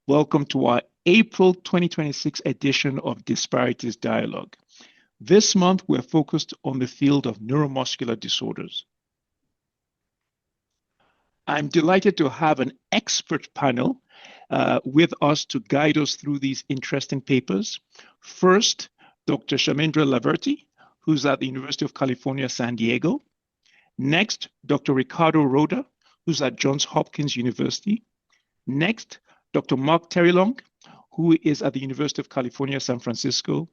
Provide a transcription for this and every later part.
Welcome to our April 2026 edition of Disparities Dialogue. This month, we're focused on the field of neuromuscular disorders. I'm delighted to have an expert panel with us to guide us through these interesting papers. First, Dr. Chamindra Laverty, who's at the University of California, San Diego. Next, Dr. Ricardo Roda, who's at Johns Hopkins University. Next, Dr. Mark Terrelonge, who is at the University of California, San Francisco.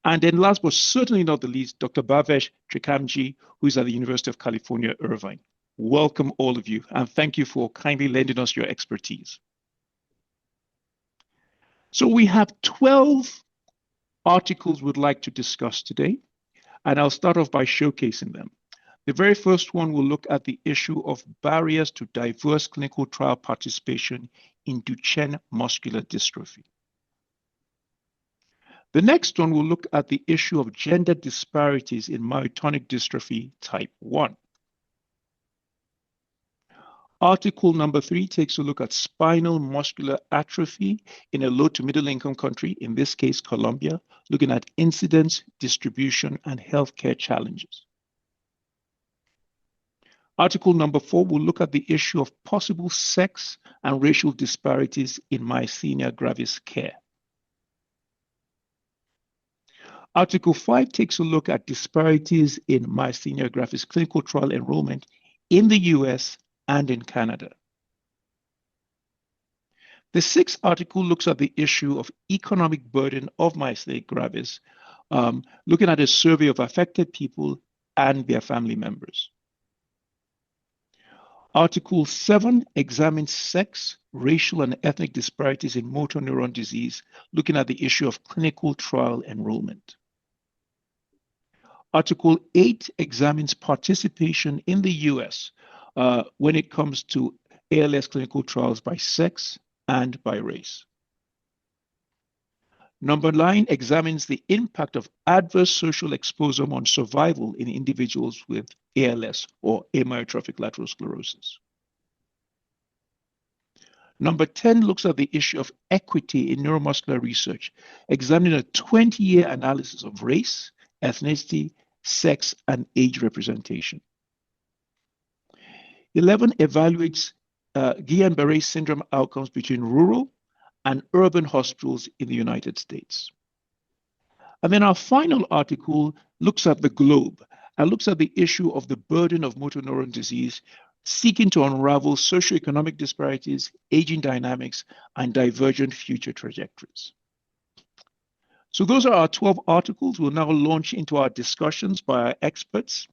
And then last but certainly not the least, Dr. Bhavesh Trikamji, who is at the University of California, Irvine. Welcome all of you, and thank you for kindly lending us your expertise. So we have 12 articles we'd like to discuss today, and I'll start off by showcasing them. The very first one will look at the issue of barriers to diverse clinical trial participation in Duchenne muscular dystrophy. The next one will look at the issue of gender disparities in myotonic dystrophy type 1. Article number 3 takes a look at spinal muscular atrophy in a low to middle income country, in this case, Colombia, looking at incidence, distribution, and healthcare challenges. Article number 4 will look at the issue of possible sex and racial disparities in myasthenia gravis care. Article 5 takes a look at disparities in myasthenia gravis clinical trial enrollment in the US and in Canada. The 6th article looks at the issue of economic burden of myasthenia gravis, looking at a survey of affected people and their family members. Article 7 examines sex, racial, and ethnic disparities in motor neuron disease, looking at the issue of clinical trial enrollment. Article 8 examines participation in the US when it comes to ALS clinical trials by sex and by race. Number 9 examines the impact of adverse social exposure on survival in individuals with ALS or amyotrophic lateral sclerosis. Number 10 looks at the issue of equity in neuromuscular research, examining a 20-year analysis of race, ethnicity, sex, and age representation. 11 evaluates Guillain-Barré syndrome outcomes between rural and urban hospitals in the United States. And then our final article looks at the globe and looks at the issue of the burden of motor neuron disease, seeking to unravel socioeconomic disparities, aging dynamics, and divergent future trajectories. So those are our 12 articles. We'll now launch into our discussions by our experts.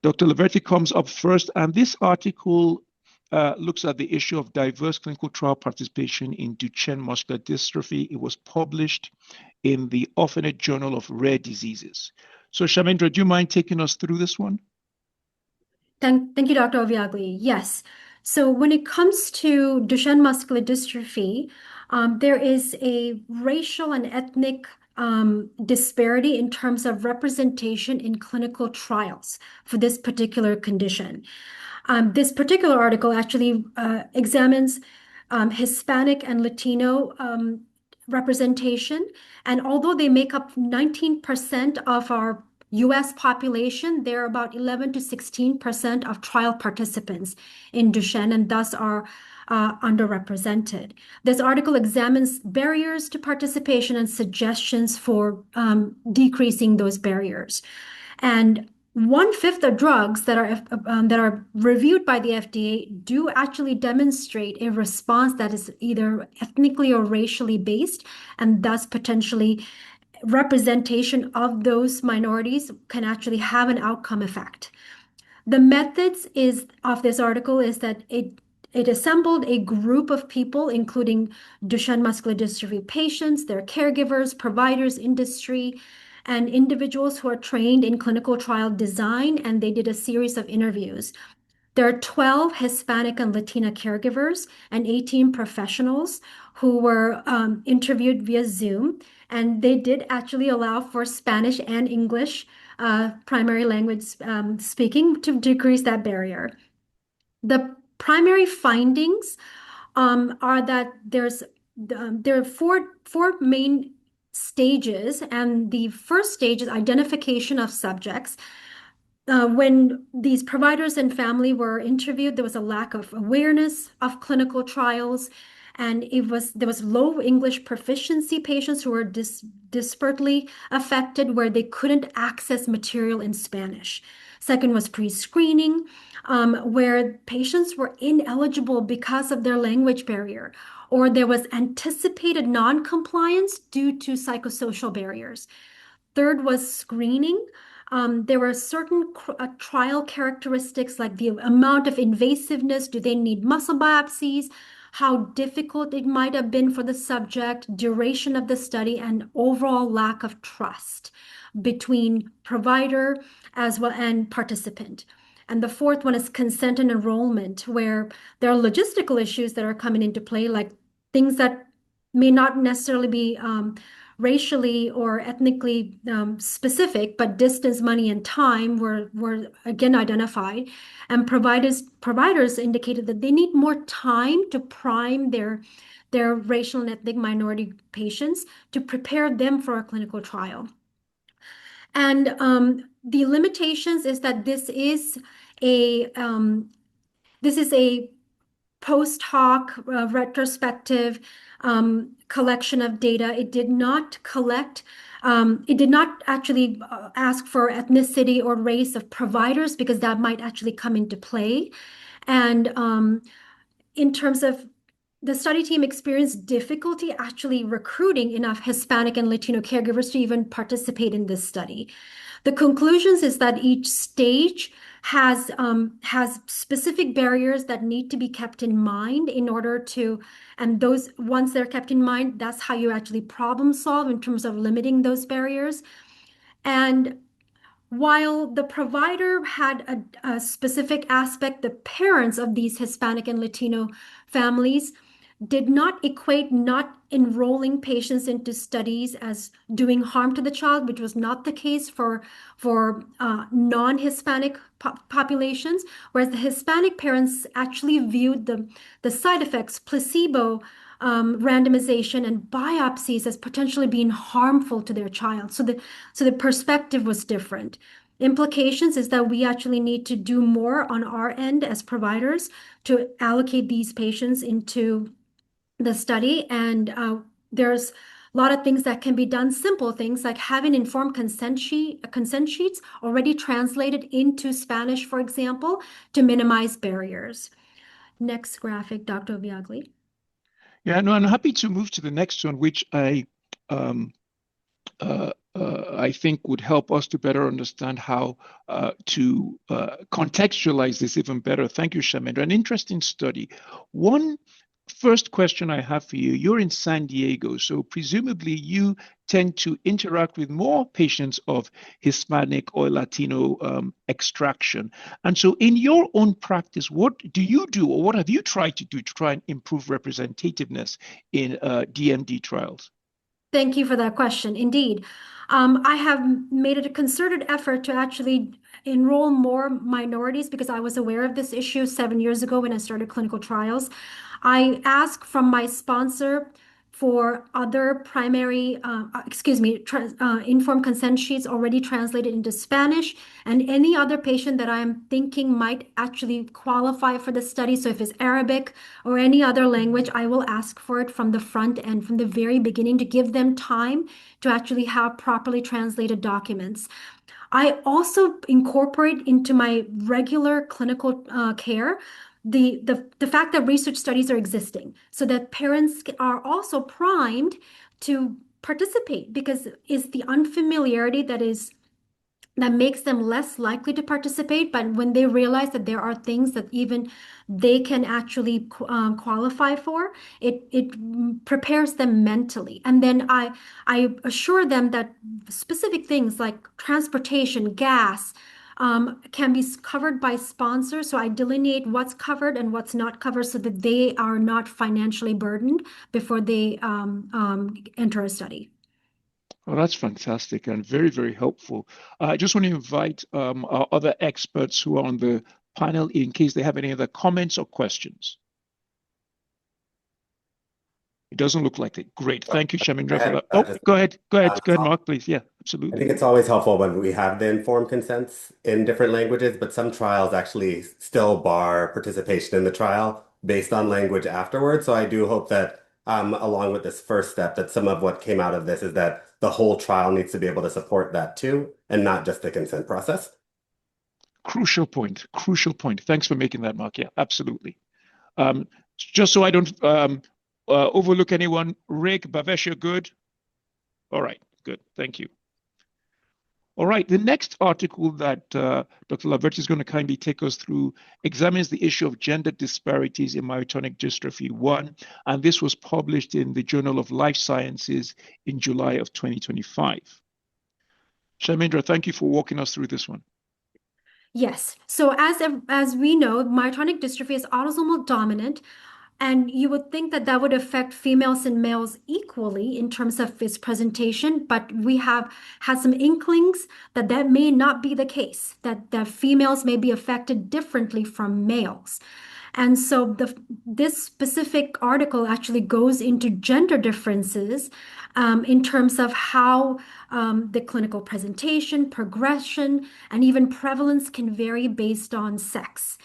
Dr. Laverty comes up first, and this article looks at the issue of diverse clinical trial participation in Duchenne muscular dystrophy. It was published in the Orphanet Journal of Rare Diseases. So Chamindra, do you mind taking us through this one? Thank you, Dr. Oviagli. Yes. So when it comes to Duchenne muscular dystrophy, there is a racial and ethnic disparity in terms of representation in clinical trials for this particular condition. This particular article actually examines Hispanic and Latino representation. And although they make up 19% of our US population, they're about 11 to 16% of trial participants in Duchenne and thus are underrepresented. This article examines barriers to participation and suggestions for decreasing those barriers. And 1/5 of drugs that are reviewed by the FDA do actually demonstrate a response that is either ethnically or racially based, and thus potentially representation of those minorities can actually have an outcome effect. The methods of this article is that it assembled a group of people, including Duchenne muscular dystrophy patients, their caregivers, providers, industry, and individuals who are trained in clinical trial design, and they did a series of interviews. There are 12 Hispanic and Latina caregivers and 18 professionals who were interviewed via Zoom, and they did actually allow for Spanish and English primary language speaking to decrease that barrier. The primary findings are that there are four main stages, and the first stage is identification of subjects. When these providers and family were interviewed, there was a lack of awareness of clinical trials, and there was low English proficiency patients who were disparately affected, where they couldn't access material in Spanish. Second was pre-screening, where patients were ineligible because of their language barrier, or there was anticipated non-compliance due to psychosocial barriers. Third was screening. There were certain trial characteristics like the amount of invasiveness. Do they need muscle biopsies? How difficult it might have been for the subject, duration of the study, and overall lack of trust between provider as well and participant. And the fourth one is consent and enrollment, where there are logistical issues that are coming into play, like things that may not necessarily be racially or ethnically specific, but distance, money, and time were again identified. And providers indicated that they need more time to prime their racial and ethnic minority patients to prepare them for a clinical trial. And the limitations is that a this is a post hoc retrospective collection of data. It did not collect, it did not actually ask for ethnicity or race of providers, because that might actually come into play. And in terms of the study team experienced difficulty actually recruiting enough Hispanic and Latino caregivers to even participate in this study. The conclusions is that each stage has specific barriers that need to be kept in mind in order to, and those, once they're kept in mind, that's how you actually problem solve in terms of limiting those barriers. And while the provider had a specific aspect, the parents of these Hispanic and Latino families did not equate not enrolling patients into studies as doing harm to the child, which was not the case for non-Hispanic populations, whereas the Hispanic parents actually viewed the side effects, placebo randomization, and biopsies as potentially being harmful to their child. So the perspective was different. Implications is that we actually need to do more on our end as providers to allocate these patients into the study. And there's a lot of things that can be done, simple things like having informed consent sheets already translated into Spanish, for example, to minimize barriers. Next graphic, Dr. Viagli. Yeah, no, I'm happy to move to the next one, which I think would help us to better understand how to contextualize this even better. Thank you, Chamindra. An interesting study. One first question I have for you, you're in San Diego, so presumably you tend to interact with more patients of Hispanic or Latino extraction. And so in your own practice, what do you do, or what have you tried to do to try and improve representativeness in DMD trials? Thank you for that question. Indeed. I have made it a concerted effort to actually enroll more minorities because I was aware of this issue 7 years ago when I started clinical trials. I asked from my sponsor for other primary, informed consent sheets already translated into Spanish, and any other patient that I'm thinking might actually qualify for the study. So if it's Arabic or any other language, I will ask for it from the front end, from the very beginning, to give them time to actually have properly translated documents. I also incorporate into my regular clinical care the fact that research studies are existing, so that parents are also primed to participate, because it's the unfamiliarity that makes them less likely to participate. But when they realize that there are things that even they can actually qualify for, it prepares them mentally. And then I assure them that specific things like transportation, gas, can be covered by sponsors. So I delineate what's covered and what's not covered so that they are not financially burdened before they enter a study. Oh, that's fantastic and very, very helpful. I just want to invite our other experts who are on the panel in case they have any other comments or questions. It doesn't look like it. Great. Thank you, I Chamindra, for have that. Oh, just go ahead, Mark, please. Yeah, I absolutely. think it's always helpful when we have the informed consents in different languages, but some trials actually still bar participation in the trial based on language afterwards. So I do hope that, along with this first step, that some of what came out of this is that the whole trial needs to be able to support that too, and not just the consent process. Crucial point. Crucial point. Thanks for making that, Mark. Yeah, absolutely. Just so I don't overlook anyone, Rick, Bhavesh, you're good? All right, good. Thank you. All right, the next article that Dr. Laverty is going to kindly take us through examines the issue of gender disparities in myotonic dystrophy 1, and this was published in the Journal of Life Sciences in July of 2025. Chamindra, thank you for walking us through this one. Yes. So as we know, myotonic dystrophy is autosomal dominant, and you would think that that would affect females and males equally in terms of its presentation, but we have had some inklings that that may not be the case, that females may be affected differently from males. And so this specific article actually goes into gender differences in terms of how the clinical presentation, progression, and even prevalence can vary based on sex.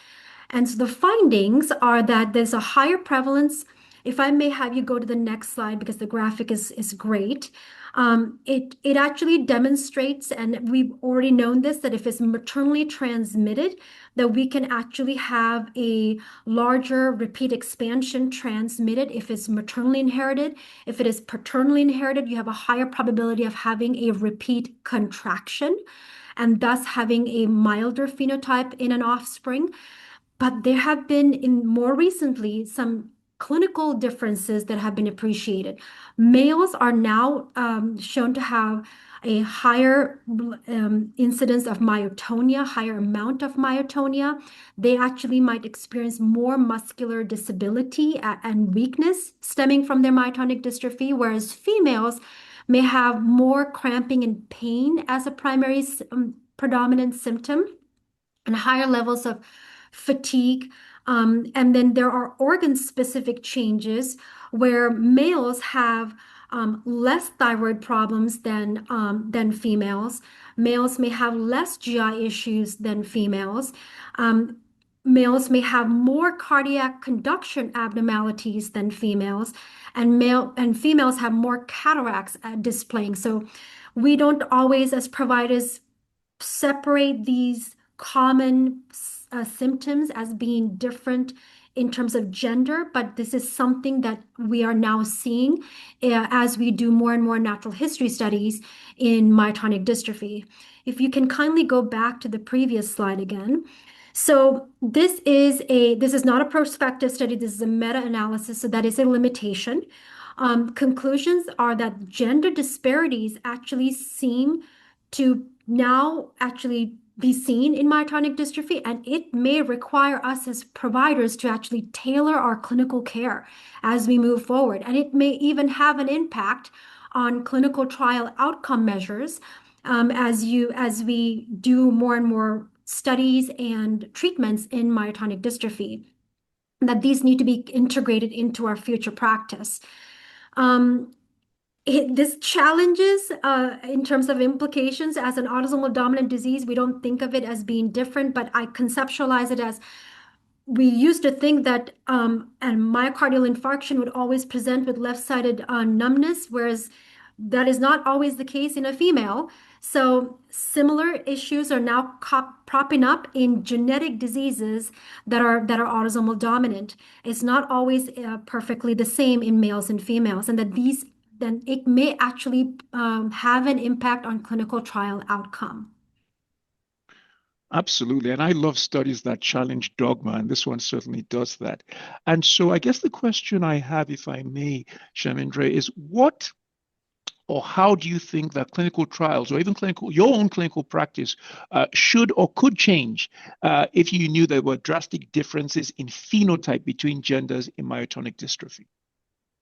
And so the findings are that there's a higher prevalence. If I may have you go to the next slide because the graphic is great. It actually demonstrates, and we've already known this, that if it's maternally transmitted, that we can actually have a larger repeat expansion transmitted if it's maternally inherited. If it is paternally inherited, you have a higher probability of having a repeat contraction and thus having a milder phenotype in an offspring. But there have been, in more recently, some clinical differences that have been appreciated. Males are now shown to have a higher incidence of myotonia, higher amount of myotonia. They actually might experience more muscular disability and weakness stemming from their myotonic dystrophy, whereas females may have more cramping and pain as a primary predominant symptom and higher levels of fatigue. And then there are organ-specific changes where males have less thyroid problems than females. Males may have less GI issues than females. Males may have more cardiac conduction abnormalities than females, and females have more cataracts displaying. So we don't always, as providers, separate these common symptoms as being different in terms of gender, but this is something that we are now seeing as we do more and more natural history studies in myotonic dystrophy. If you can kindly go back to the previous slide again. So this is not a prospective study, this is a meta-analysis, so that is a limitation. Conclusions are that gender disparities actually seem to now actually be seen in myotonic dystrophy, and it may require us as providers to actually tailor our clinical care as we move forward. And it may even have an impact on clinical trial outcome measures as we do more and more studies and treatments in myotonic dystrophy, that these need to be integrated into our future practice. This challenges in terms of implications as an autosomal dominant disease. We don't think of it as being different, but I conceptualize it as we used to think that a myocardial infarction would always present with left-sided numbness, whereas that is not always the case in a female. So similar issues are now propping up in genetic diseases that are autosomal dominant. It's not always perfectly the same in males and females, and that these then it may actually have an impact on clinical trial outcome. Absolutely. And I love studies that challenge dogma, and this one certainly does that. And so I guess the question I have, if I may, Chamindra, is what or how do you think that clinical trials or even your own clinical practice should or could change if you knew there were drastic differences in phenotype between genders in myotonic dystrophy?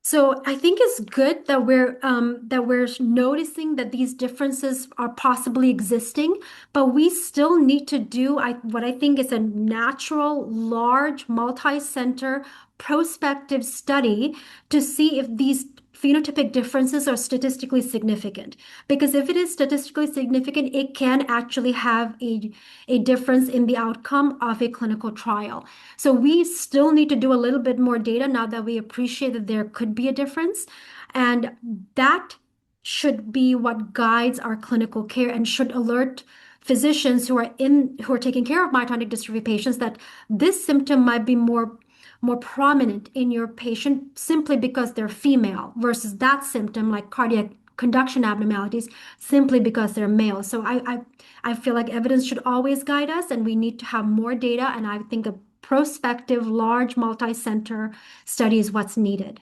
So I think it's good that we're noticing that these differences are possibly existing, but we still need to do what I think is a natural, large, multi-center prospective study to see if these phenotypic differences are statistically significant. Because if it is statistically significant, it can actually have a difference in the outcome of a clinical trial. So we still need to do a little bit more data now that we appreciate that there could be a difference. And that should be what guides our clinical care and should alert physicians who are taking care of myotonic dystrophy patients that this symptom might be more prominent in your patient simply because they're female versus that symptom like cardiac conduction abnormalities simply because they're male. So I feel like evidence should always guide us, and we need to have more data. And I think a prospective, large, multi-center study is what's needed.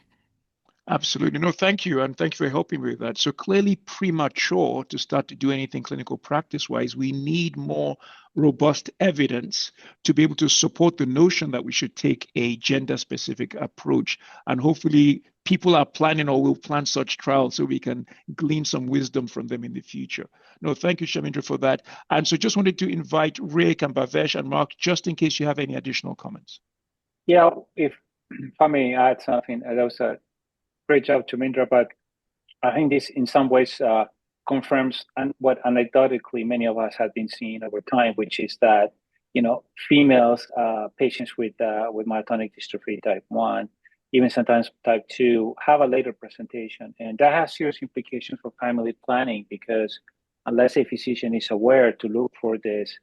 Absolutely. No, thank you. And thank you for helping me with that. So clearly premature to start to do anything clinical practice-wise. We need more robust evidence to be able to support the notion that we should take a gender-specific approach. And hopefully people are planning or will plan such trials so we can glean some wisdom from them in the future. No, thank you, Chamindra, for that. And so just wanted to invite Rick and Bhavesh and Mark, just in case you have any additional comments. Yeah, if I may add something, that was a great job, Chamindra, but I think this in some ways confirms what anecdotally many of us have been seeing over time, which is that, females, patients with myotonic dystrophy type 1, even sometimes type 2, have a later presentation. And that has serious implications for family planning, because unless a physician is aware to look for this,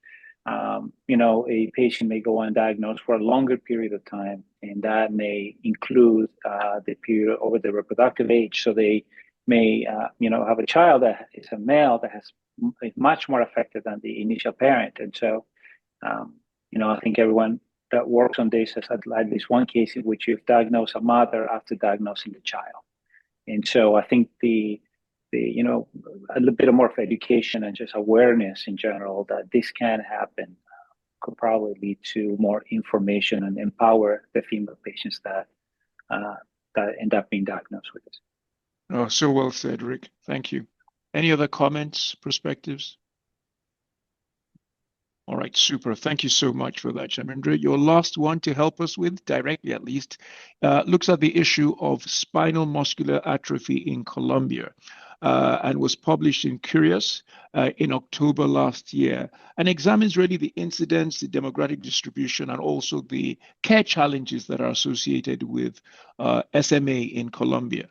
a patient may go undiagnosed for a longer period of time, and that may include the period over the reproductive age. So they may, have a child that is a male that is much more affected than the initial parent. And so, I think everyone that works on this has had at least one case in which you've diagnosed a mother after diagnosing the child. And so I think a little bit more of education and just awareness in general that this can happen could probably lead to more information and empower the female patients that end up being diagnosed with this. Oh, so well said, Rick. Thank you. Any other comments, perspectives? All right, super. Thank you so much for that, Chamindra. Your last one to help us with, directly at least, looks at the issue of spinal muscular atrophy in Colombia. And was published in Cureus in October last year, and examines really the incidence, the demographic distribution, and also the care challenges that are associated with SMA in Colombia.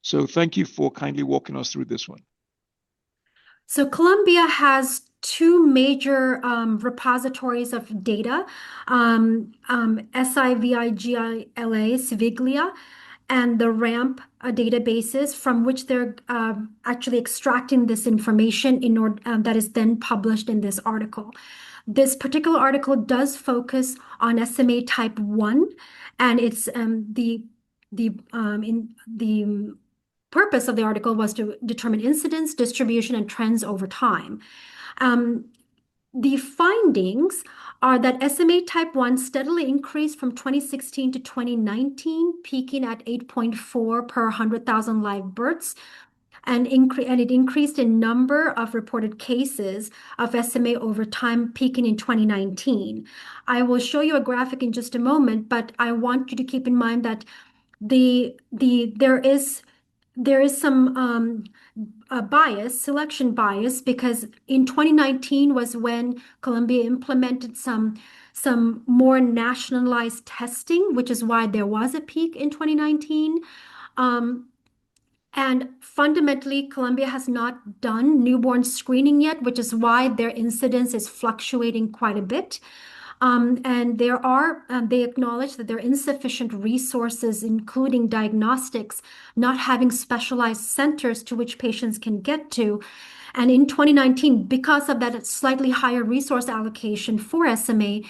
So thank you for kindly walking us through this one. So Colombia has two major repositories of data, Civiglia, and the RAMP databases from which they're actually extracting this information in order that is then published in this article. This particular article does focus on SMA type 1, and it's the purpose of the article was to determine incidence, distribution, and trends over time. The findings are that SMA type 1 steadily increased from 2016 to 2019, peaking at 8.4 per 100,000 live births, and it increased in number of reported cases of SMA over time, peaking in 2019. I will show you a graphic in just a moment, but I want you to keep in mind that there is some selection bias, because in 2019 was when Colombia implemented some more nationalized testing, which is why there was a peak in 2019. And fundamentally, Colombia has not done newborn screening yet, which is why their incidence is fluctuating quite a bit. And they acknowledge that there are insufficient resources, including diagnostics, not having specialized centers to which patients can get to. And in 2019, because of that slightly higher resource allocation for SMA,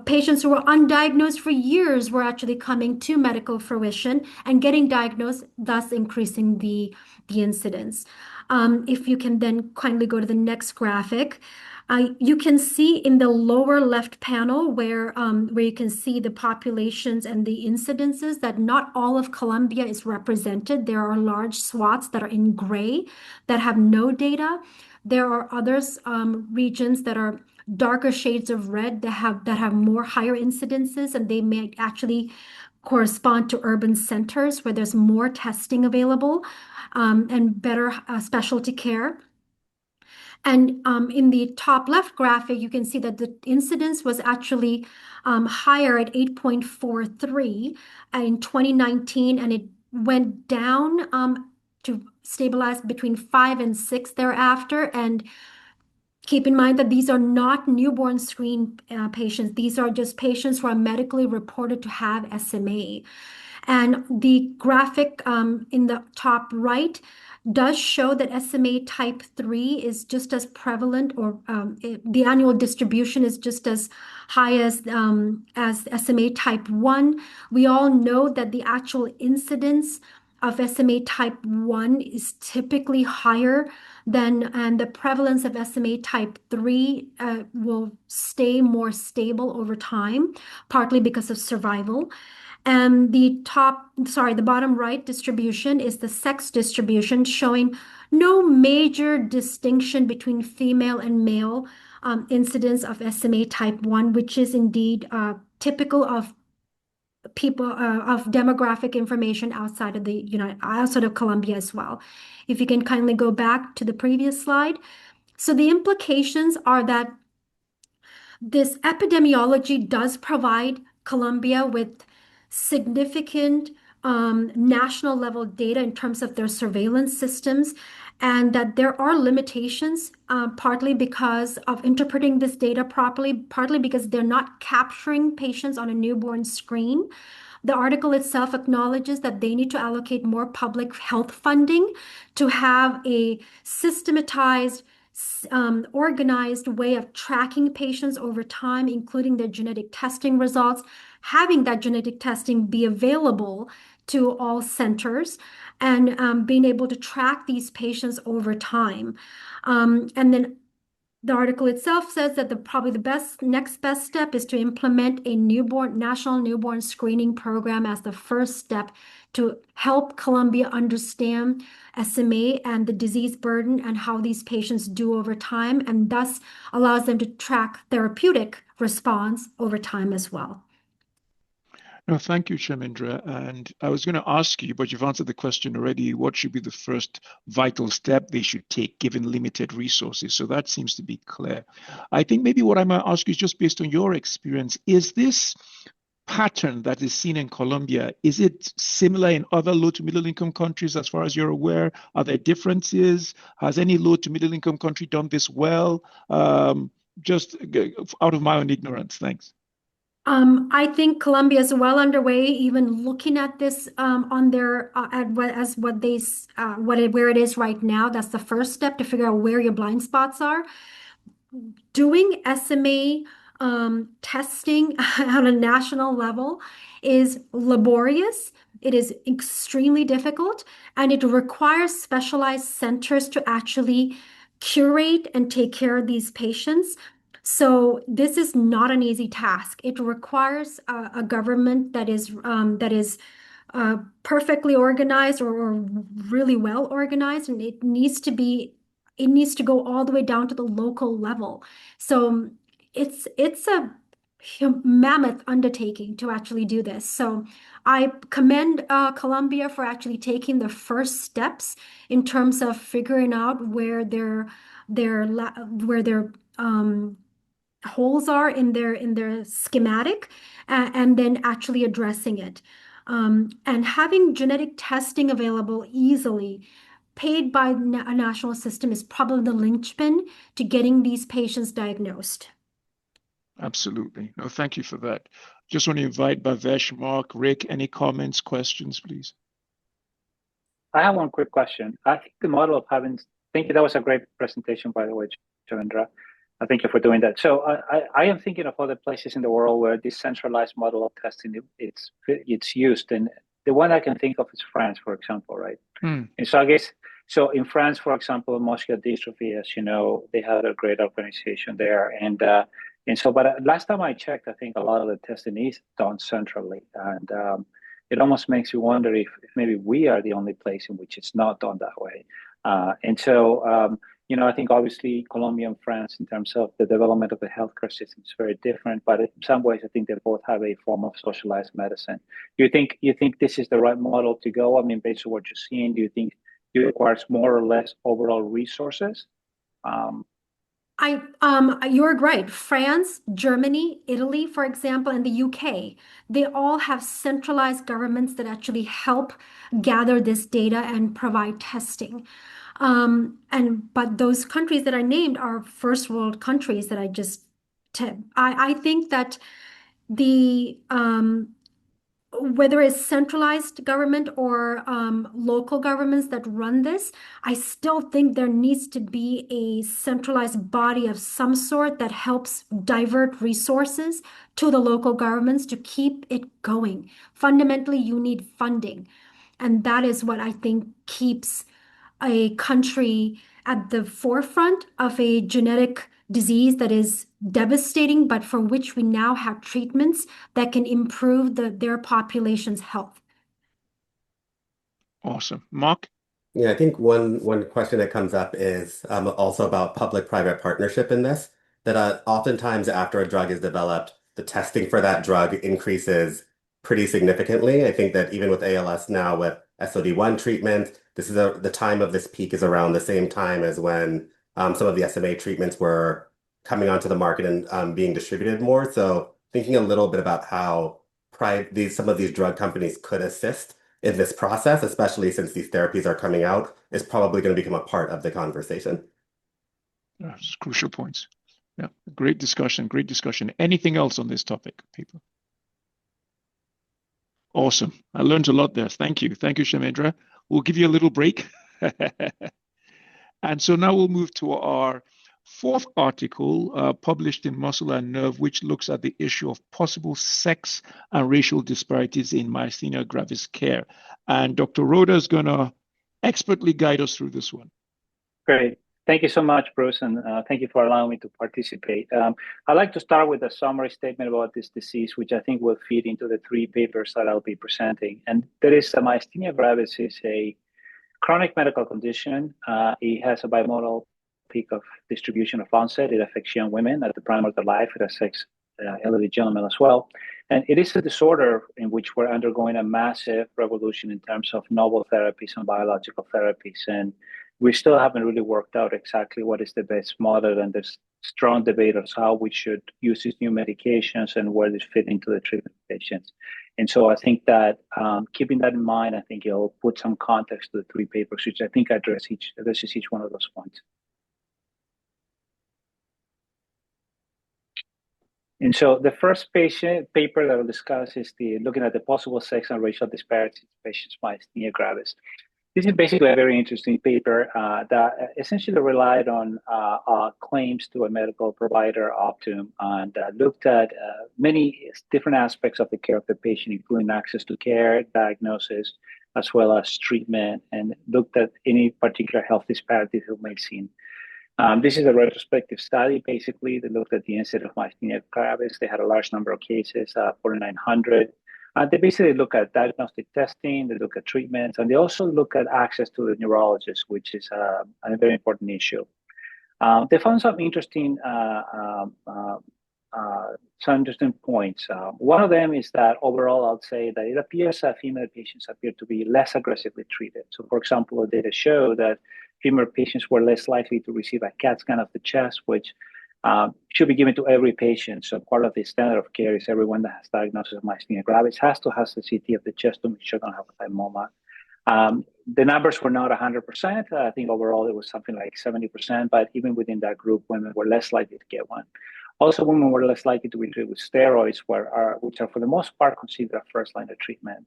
patients who were undiagnosed for years were actually coming to medical fruition and getting diagnosed, thus increasing the incidence. If you can then kindly go to the next graphic. You can see in the lower left panel where you can see the populations and the incidences that not all of Colombia is represented. There are large swaths that are in gray that have no data. There are others regions that are darker shades of red that have more higher incidences, and they may actually correspond to urban centers where there's more testing available and better specialty care. And in the top left graphic, you can see that the incidence was actually higher at 8.43 in 2019, and it went down to stabilize between 5 and 6 thereafter. And keep in mind that these are not newborn screen patients. These are just patients who are medically reported to have SMA. And the graphic in the top right does show that SMA type 3 is just as prevalent, or the annual distribution is just as high as SMA type 1. We all know that the actual incidence of SMA type 1 is typically higher than, and the prevalence of SMA type 3 will stay more stable over time, partly because of survival. And the bottom right distribution is the sex distribution, showing no major distinction between female and male incidence of SMA type 1, which is indeed typical of people of demographic information outside of Colombia as well. If you can kindly go back to the previous slide. So the implications are that this epidemiology does provide Colombia with significant national level data in terms of their surveillance systems, and that there are limitations, partly because of interpreting this data properly, partly because they're not capturing patients on a newborn screen. The article itself acknowledges that they need to allocate more public health funding to have a systematized, organized way of tracking patients over time, including their genetic testing results, having that genetic testing be available to all centers, and being able to track these patients over time. And then the article itself says that probably the next best step is to implement a national newborn screening program as the first step to help Colombia understand SMA and the disease burden and how these patients do over time, and thus allows them to track therapeutic response over time as well. No, thank you, Chamindra. And I was going to ask you, but you've answered the question already, what should be the first vital step they should take given limited resources? So that seems to be clear. I think maybe what I might ask you is just based on your experience, is this pattern that is seen in Colombia, is it similar in other low to middle income countries as far as you're aware? Are there differences? Has any low to middle income country done this well? Just out of my own ignorance, thanks. I think Colombia is well underway, even looking at this on their where it is right now. That's the first step to figure out where your blind spots are. Doing SMA testing on a national level is laborious. It is extremely difficult, and it requires specialized centers to actually curate and take care of these patients. So this is not an easy task. It requires a government that is perfectly organized or really well organized, and it needs to go all the way down to the local level. So it's a mammoth undertaking to actually do this. So I commend Colombia for actually taking the first steps in terms of figuring out where their holes are in their schematic, and then actually addressing it. And having genetic testing available easily, paid by a national system, is probably the linchpin to getting these patients diagnosed. Absolutely. No, thank you for that. Just want to invite Bhavesh, Mark, Rick, any comments, questions, please? I have one quick question. I think the model of thank you, that was a great presentation, by the way, Chamindra. Thank you for doing that. So I am thinking of other places in the world where this centralized model of testing it's used, and the one I can think of is France, for example, right? And so I guess in France, for example, muscular dystrophy, as you know, they have a great organization there, and so. But last time I checked, I think a lot of the testing is done centrally, and it almost makes you wonder if maybe we are the only place in which it's not done that way. And so I think obviously Colombia and France, in terms of the development of the healthcare system, is very different. But in some ways, I think they both have a form of socialized medicine. Do you think this is the right model to go? I mean, based on what you're seeing, do you think it requires more or less overall resources? You're right. France, Germany, Italy, for example, and the UK, they all have centralized governments that actually help gather this data and provide testing. But those countries that I named are first world countries that I think that the whether it's centralized government or local governments that run this, I still think there needs to be a centralized body of some sort that helps divert resources to the local governments to keep it going. Fundamentally, you need funding. And that is what I think keeps a country at the forefront of a genetic disease that is devastating, but for which we now have treatments that can improve their population's health. Awesome. Mark? Yeah, I think one question that comes up is also about public-private partnership in this, that oftentimes after a drug is developed, the testing for that drug increases pretty significantly. I think that even with ALS now with SOD1 treatment, this is the time of this peak is around the same time as when some of the SMA treatments were coming onto the market and being distributed more. So thinking a little bit about how some of these drug companies could assist in this process, especially since these therapies are coming out, is probably going to become a part of the conversation. That's crucial points. Yeah, great discussion, great discussion. Anything else on this topic, people? Awesome. I learned a lot there. Thank you. Thank you, Chamindra. We'll give you a little break. And so now we'll move to our fourth article published in Muscle and Nerve, which looks at the issue of possible sex and racial disparities in myasthenia gravis care. And Dr. Roda is going to expertly guide us through this one. Great. Thank you so much, Bruce, and thank you for allowing me to participate. I'd like to start with a summary statement about this disease, which I think will feed into the three papers that I'll be presenting. And there is myasthenia gravis is a chronic medical condition. It has a bimodal peak of distribution of onset. It affects young women at the prime of their life. It affects elderly gentlemen as well. And it is a disorder in which we're undergoing a massive revolution in terms of novel therapies and biological therapies. And we still haven't really worked out exactly what is the best model. And there's strong debate on how we should use these new medications and where they fit into the treatment of patients. And so I think that keeping that in mind, I think it'll put some context to the three papers, which I think addresses each one of those points. And so the first paper that I'll discuss is looking at the possible sex and racial disparities in patients with myasthenia gravis. This is basically a very interesting paper that essentially relied on claims to a medical provider, Optum, and looked at many different aspects of the care of the patient, including access to care, diagnosis, as well as treatment, and looked at any particular health disparities that we may have seen. This is a retrospective study, basically. They looked at the incidence of myasthenia gravis. They had a large number of cases, 4,900. They basically look at diagnostic testing, they look at treatments, and they also look at access to the neurologist, which is a very important issue. They found some interesting points. One of them is that overall, I'll say that it appears that female patients appear to be less aggressively treated. So, for example, the data show that female patients were less likely to receive a CAT scan of the chest, which should be given to every patient. So part of the standard of care is everyone that has diagnosis of myasthenia gravis has to have the CT of the chest to make sure they don't have a thymoma. The numbers were not 100%. I think overall it was something like 70%, but even within that group, women were less likely to get one. Also, women were less likely to be treated with steroids, which are for the most part considered a first line of treatment.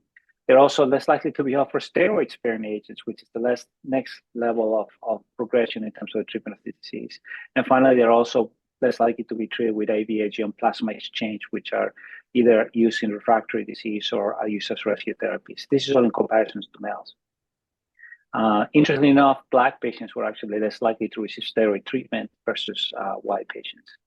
They're also less likely to be offered steroid-sparing agents, which is the next level of progression in terms of the treatment of the disease. And finally, they're also less likely to be treated with IVIG and plasma exchange, which are either used in refractory disease or are used as rescue therapies. This is all in comparison to males. Interestingly enough, Black patients were actually less likely to receive steroid treatment versus white patients.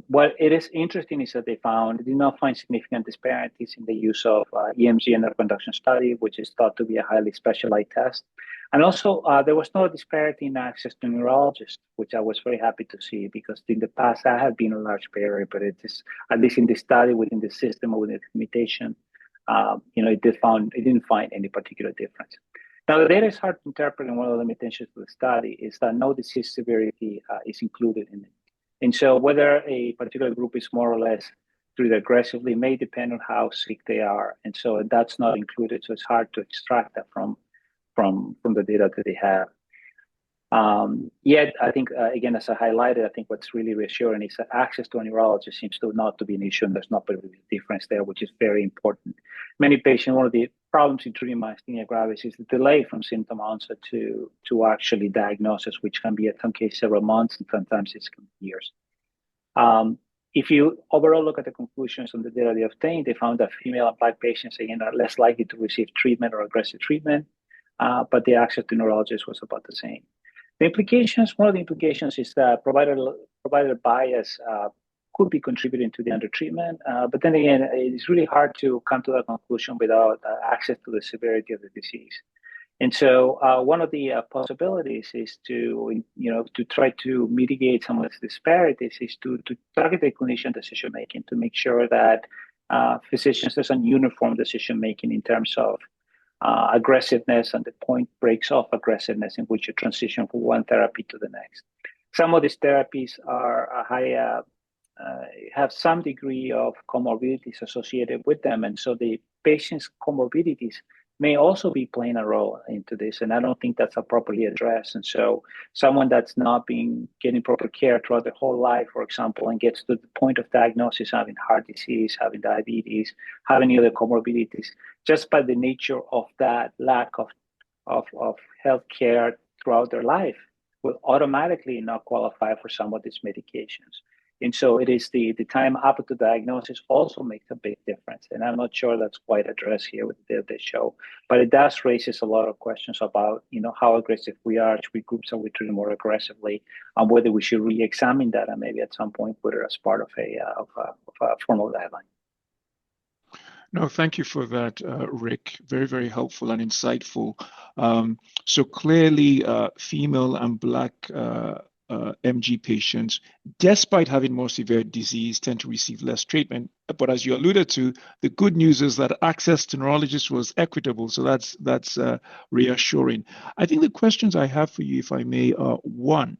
What it is interesting is that they did not find significant disparities in the use of EMG and nerve conduction study, which is thought to be a highly specialized test. And also, there was no disparity in access to neurologists, which I was very happy to see, because in the past that had been a large barrier, but it is, at least in this study, within the system or within the limitation, it didn't find any particular difference. Now, the data is hard to interpret, and one of the limitations of the study is that no disease severity is included in it. And so whether a particular group is more or less treated aggressively may depend on how sick they are. And so that's not included. So it's hard to extract that from the data that they have. Yet, I think, again, as I highlighted, I think what's really reassuring is that access to a neurologist seems not to be an issue, and there's not really a difference there, which is very important. Many patients, one of the problems in treating myasthenia gravis is the delay from symptom onset to actually diagnosis, which can be, in some cases, several months, and sometimes it's years. If you overall look at the conclusions on the data they obtained, they found that female and Black patients, again, are less likely to receive treatment or aggressive treatment, but the access to neurologists was about the same. The implications, one of the implications is that provider bias could be contributing to the undertreatment, but then again, it's really hard to come to that conclusion without access to the severity of the disease. And so one of the possibilities is to try to mitigate some of these disparities is to target the clinician decision making, to make sure that physicians, there's a uniform decision making in terms of aggressiveness, and the point breaks off aggressiveness in which you transition from one therapy to the next. Some of these therapies are have some degree of comorbidities associated with them, and so the patient's comorbidities may also be playing a role into this, and I don't think that's appropriately addressed. And so someone that's not getting proper care throughout their whole life, for example, and gets to the point of diagnosis, having heart disease, having diabetes, having any other comorbidities, just by the nature of that lack of health care throughout their life, will automatically not qualify for some of these medications. And so it is the time up to diagnosis also makes a big difference. And I'm not sure that's quite addressed here with the data they show, but it does raises a lot of questions about, how aggressive we are, which groups are we treating more aggressively, and whether we should re-examine that and maybe at some point put it as part of a formal guideline. No, thank you for that, Rick. Very, very helpful and insightful. So clearly, female and Black MG patients, despite having more severe disease, tend to receive less treatment. But as you alluded to, the good news is that access to neurologists was equitable. So that's reassuring. I think the questions I have for you, if I may, are one,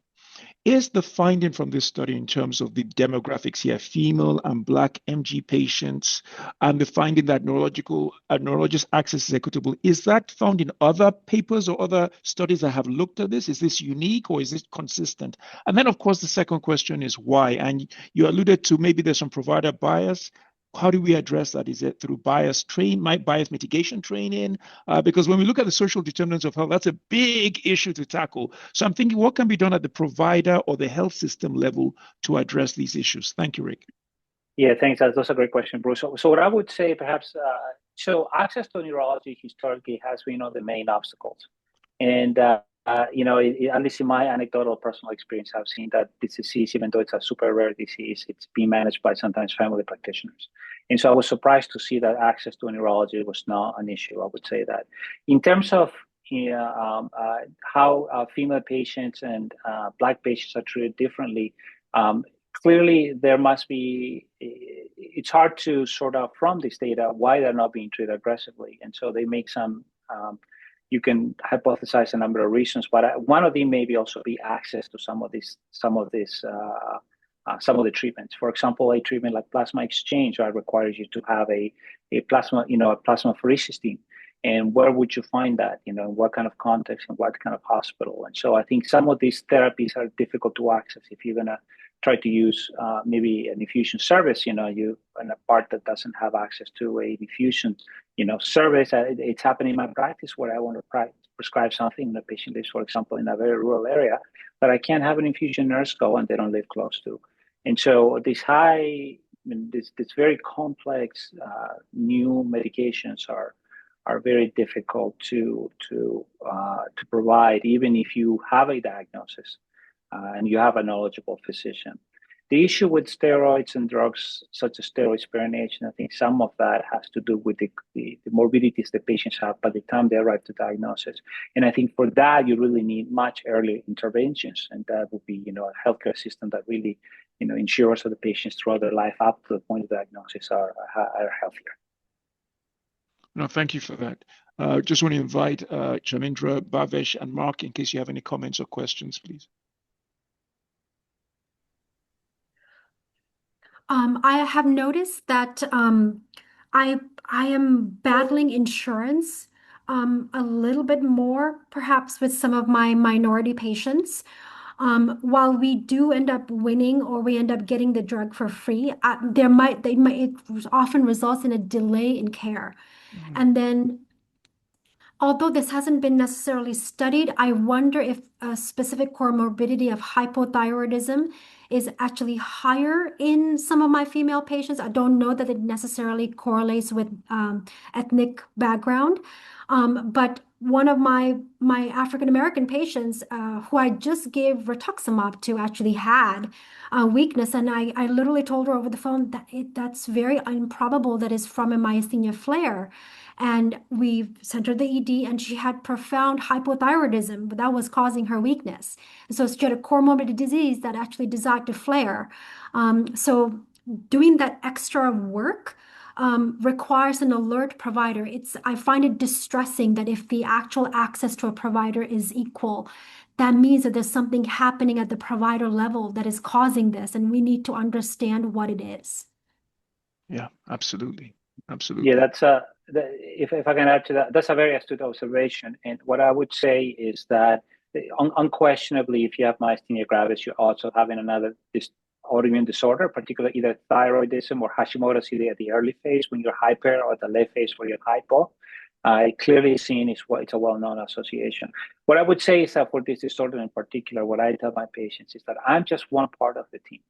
is the finding from this study in terms of the demographics here, female and Black MG patients, and the finding that neurologist access is equitable, is that found in other papers or other studies that have looked at this? Is this unique or is it consistent? And then, of course, the second question is why? And you alluded to maybe there's some provider bias. How do we address that? Is it through bias mitigation training? Because when we look at the social determinants of health, that's a big issue to tackle. So I'm thinking, what can be done at the provider or the health system level to address these issues? Thank you, Rick. Yeah, thanks. That's a great question, Bruce. So what I would say, perhaps, so access to neurology historically has been one of the main obstacles. And at least in my anecdotal personal experience, I've seen that this disease, even though it's a super rare disease, it's being managed by sometimes family practitioners. And so I was surprised to see that access to a neurologist was not an issue. I would say that. In terms of how female patients and Black patients are treated differently, clearly there must be, it's hard to sort out from this data why they're not being treated aggressively. And so they make some, you can hypothesize a number of reasons, but one of them maybe also be access to some of the treatments. For example, a treatment like plasma exchange requires you to have a plasmapheresis team. And where would you find that? In what kind of context and what kind of hospital? And so I think some of these therapies are difficult to access if you're gonna try to use maybe an infusion service. You in a part that doesn't have access to a infusion, service. It's happening in my practice where I want to prescribe something, and the patient lives, for example, in a very rural area, but I can't have an infusion nurse go, and they don't live close to. And so this very complex new medications are very difficult to provide, even if you have a diagnosis and you have a knowledgeable physician. The issue with steroids and drugs such as steroid-sparing agent, I think some of that has to do with the morbidities the patients have by the time they arrive to diagnosis. And I think for that, you really need much earlier interventions. And that would be, a healthcare system that really, ensures that the patients throughout their life up to the point of diagnosis are healthier. No, thank you for that. Just want to invite Chamindra, Bhavesh, and Mark in case you have any comments or questions, please. I have noticed that I am battling insurance a little bit more, perhaps with some of my minority patients. While we do end up winning or we end up getting the drug for free, it often results in a delay in care. And then, although this hasn't been necessarily studied, I wonder if a specific comorbidity of hypothyroidism is actually higher in some of my female patients. I don't know that it necessarily correlates with ethnic background, but one of my African American patients who I just gave rituximab to actually had weakness, and I literally told her over the phone that that's very improbable that is from a myasthenia flare. And we sent her the ED, and she had profound hypothyroidism, but that was causing her weakness. So she had a comorbid disease that actually desired to flare. So doing that extra work requires an alert provider. I find it distressing that if the actual access to a provider is equal, that means that there's something happening at the provider level that is causing this, and we need to understand what it is. Yeah, absolutely. Absolutely. Yeah, if I can add to that, that's a very astute observation. And what I would say is that unquestionably, if you have myasthenia gravis, you're also having another autoimmune disorder, particularly either thyroidism or Hashimoto's either at the early phase when you're hyper or at the late phase where you're hypo. Clearly seen it's a well-known association. What I would say is that for this disorder in particular, what I tell my patients is that I'm just one part of the team.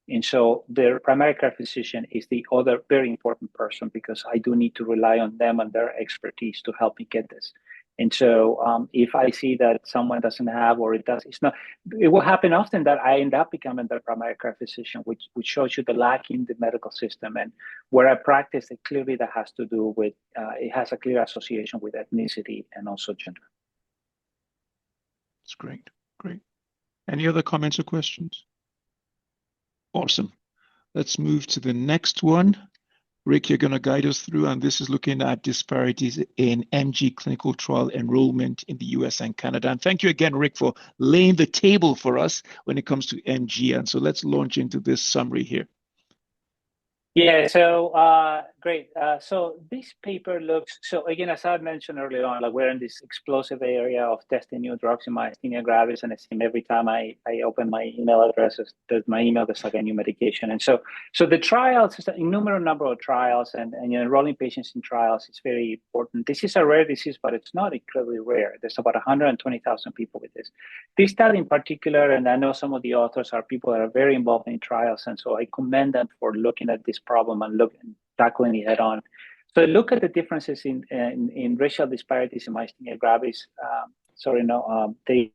And so their primary care physician is the other very important person because I do need to rely on them and their expertise to help me get this. And so if I see that someone doesn't have, or it will happen often that I end up becoming their primary care physician, which shows you the lack in the medical system. And where I practice, clearly that has to do with, it has a clear association with ethnicity and also gender. That's great. Great. Any other comments or questions? Awesome. Let's move to the next one. Rick, you're going to guide us through, and this is looking at disparities in MG clinical trial enrollment in the US and Canada. And thank you again, Rick, for laying the table for us when it comes to MG. And so let's launch into this summary here. Yeah, so great. So this paper looks, so again, as I mentioned earlier on, like we're in this explosive area of testing new drugs in myasthenia gravis, and it seems every time I open my email addresses, there's like a new medication. And so the trials, is an innumerable number of trials, and enrolling patients in trials is very important. This is a rare disease, but it's not incredibly rare. There's about 120,000 people with this. This study in particular, and I know some of the authors are people that are very involved in trials, and so I commend them for looking at this problem and tackling it head on. So look at the differences in racial disparities in myasthenia gravis. They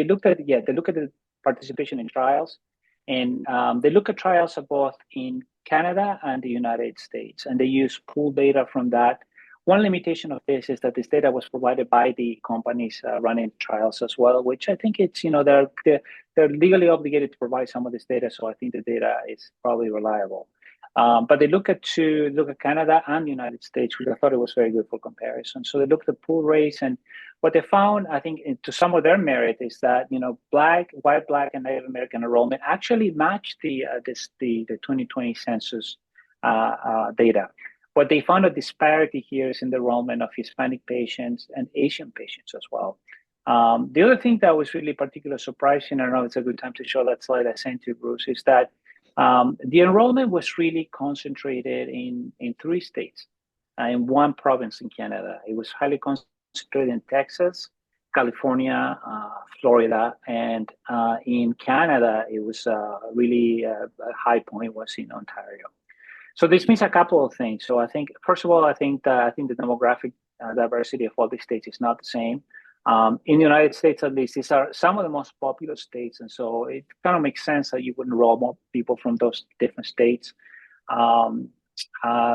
look at the participation in trials, and they look at trials both in Canada and the United States, and they use pooled data from that. One limitation of this is that this data was provided by the companies running trials as well, which I think it's they're legally obligated to provide some of this data, so I think the data is probably reliable. But they look at Canada and the United States, which I thought it was very good for comparison. So they looked at pool race, and what they found, I think, to some of their merit, is that white, black, and Native American enrollment actually matched the 2020 census data. What they found a disparity here is in the enrollment of Hispanic patients and Asian patients as well. The other thing that was really particularly surprising, I don't know if it's a good time to show that slide I sent you, Bruce, is that the enrollment was really concentrated in 3 states, in 1 province in Canada. It was highly concentrated in Texas, California, Florida, and in Canada, it was really a high point was in Ontario. So this means a couple of things. So I think, first of all, I think the demographic diversity of all the states is not the same. In the United States, at least, these are some of the most populous states, and so it kind of makes sense that you would enroll more people from those different states.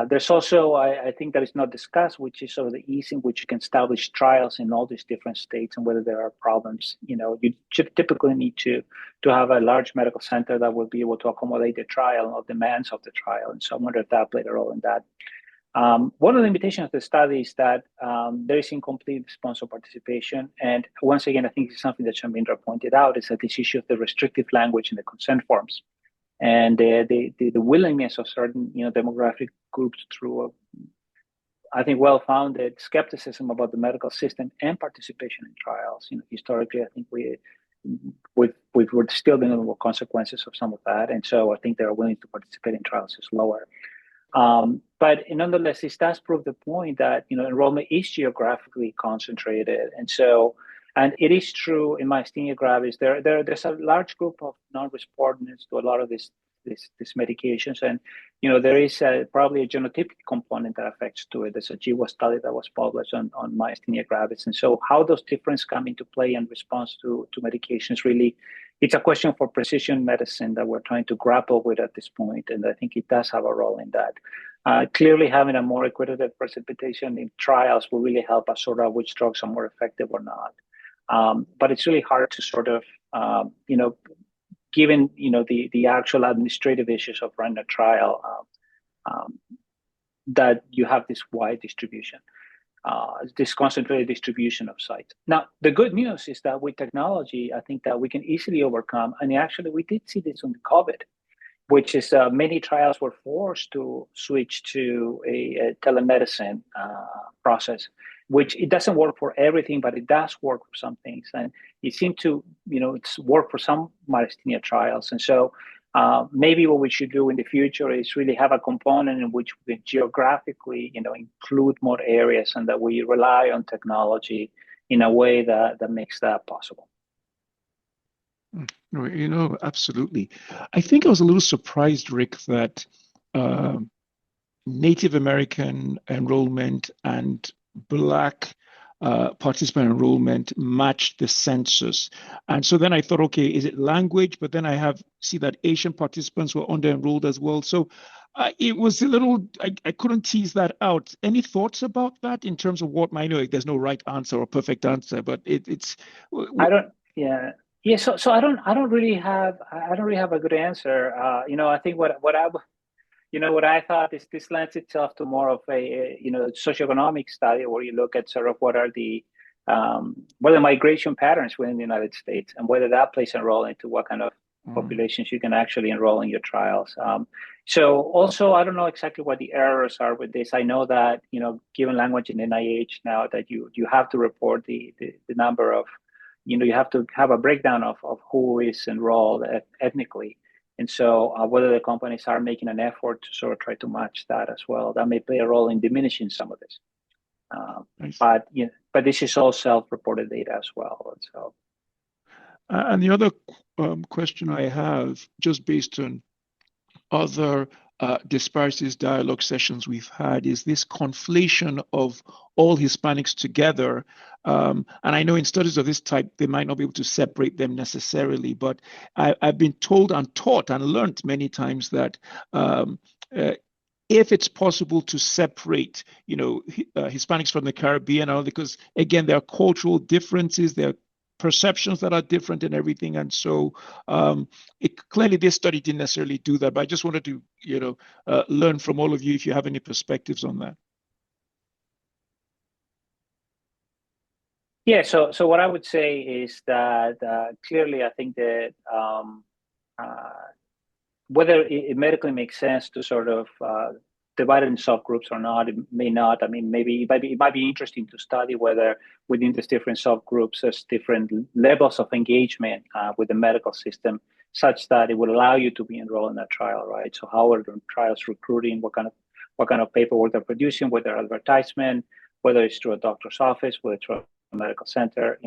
There's also, I think that is not discussed, which is sort of the ease in which you can establish trials in all these different states and whether there are problems. You should typically need to have a large medical center that will be able to accommodate the trial or demands of the trial. And so I wonder if that played a role in that. One of the limitations of the study is that there is incomplete sponsor participation. And once again, I think it's something that Chamindra pointed out, is that this issue of the restrictive language in the consent forms and the willingness of certain demographic groups through I think well-founded skepticism about the medical system and participation in trials. Historically, I think we're still dealing with consequences of some of that, and so I think they're willing to participate in trials is lower. But nonetheless, this does prove the point that enrollment is geographically concentrated, and it is true in myasthenia gravis. There's a large group of non-respondents to a lot of these medications, and there is probably a genotypic component that affects to it. There's a GWAS study that was published on myasthenia gravis, and so how those differences come into play in response to medications really. It's a question for precision medicine that we're trying to grapple with at this point, and I think it does have a role in that. Clearly, having a more equitative precipitation in trials will really help us sort out which drugs are more effective or not. But it's really hard to sort of, given the actual administrative issues of running a trial, that you have this wide distribution. This concentrated distribution of sites. Now, the good news is that with technology, I think that we can easily overcome, and actually we did see this on COVID, which is many trials were forced to switch to a telemedicine process, which it doesn't work for everything, but it does work for some things. And it seemed to, it's work for some myasthenia trials. And so maybe what we should do in the future is really have a component in which we can geographically, include more areas and that we rely on technology in a way that makes that possible. Absolutely. I think I was a little surprised, Rick, that Native American enrollment and Black participant enrollment matched the census. And so then I thought, okay, is it language? But then I see that Asian participants were under-enrolled as well. So it was a little, I couldn't tease that out. Any thoughts about that in terms of what might know? There's no right answer or perfect answer, but it's. So I don't really have a good answer. I think what I thought is this lends itself to more of a socioeconomic study where you look at sort of what are the migration patterns within the United States and whether that plays a role into what kind of populations you can actually enroll in your trials. So also, I don't know exactly what the errors are with this. I know that given language in NIH now that you have to report the number of you have to have a breakdown of who is enrolled ethnically. And so whether the companies are making an effort to sort of try to match that as well, that may play a role in diminishing some of this. But this is all self-reported data as well. And so. And the other question I have, just based on other Disparities dialogue sessions we've had, is this conflation of all Hispanics together. And I know in studies of this type, they might not be able to separate them necessarily, but I've been told and taught and learned many times that if it's possible to separate, Hispanics from the Caribbean, because again, there are cultural differences, there are perceptions that are different and everything. And so clearly this study didn't necessarily do that, but I just wanted to, learn from all of you if you have any perspectives on that. Yeah, so what I would say is that clearly I think that whether it medically makes sense to sort of divide it in subgroups or not, it may not. I mean, maybe it might be interesting to study whether within these different subgroups there's different levels of engagement with the medical system, such that it would allow you to be enrolled in that trial, right? So how are the trials recruiting? What kind of paperwork they're producing? Whether advertisement, whether it's through a doctor's office, whether it's through a medical center,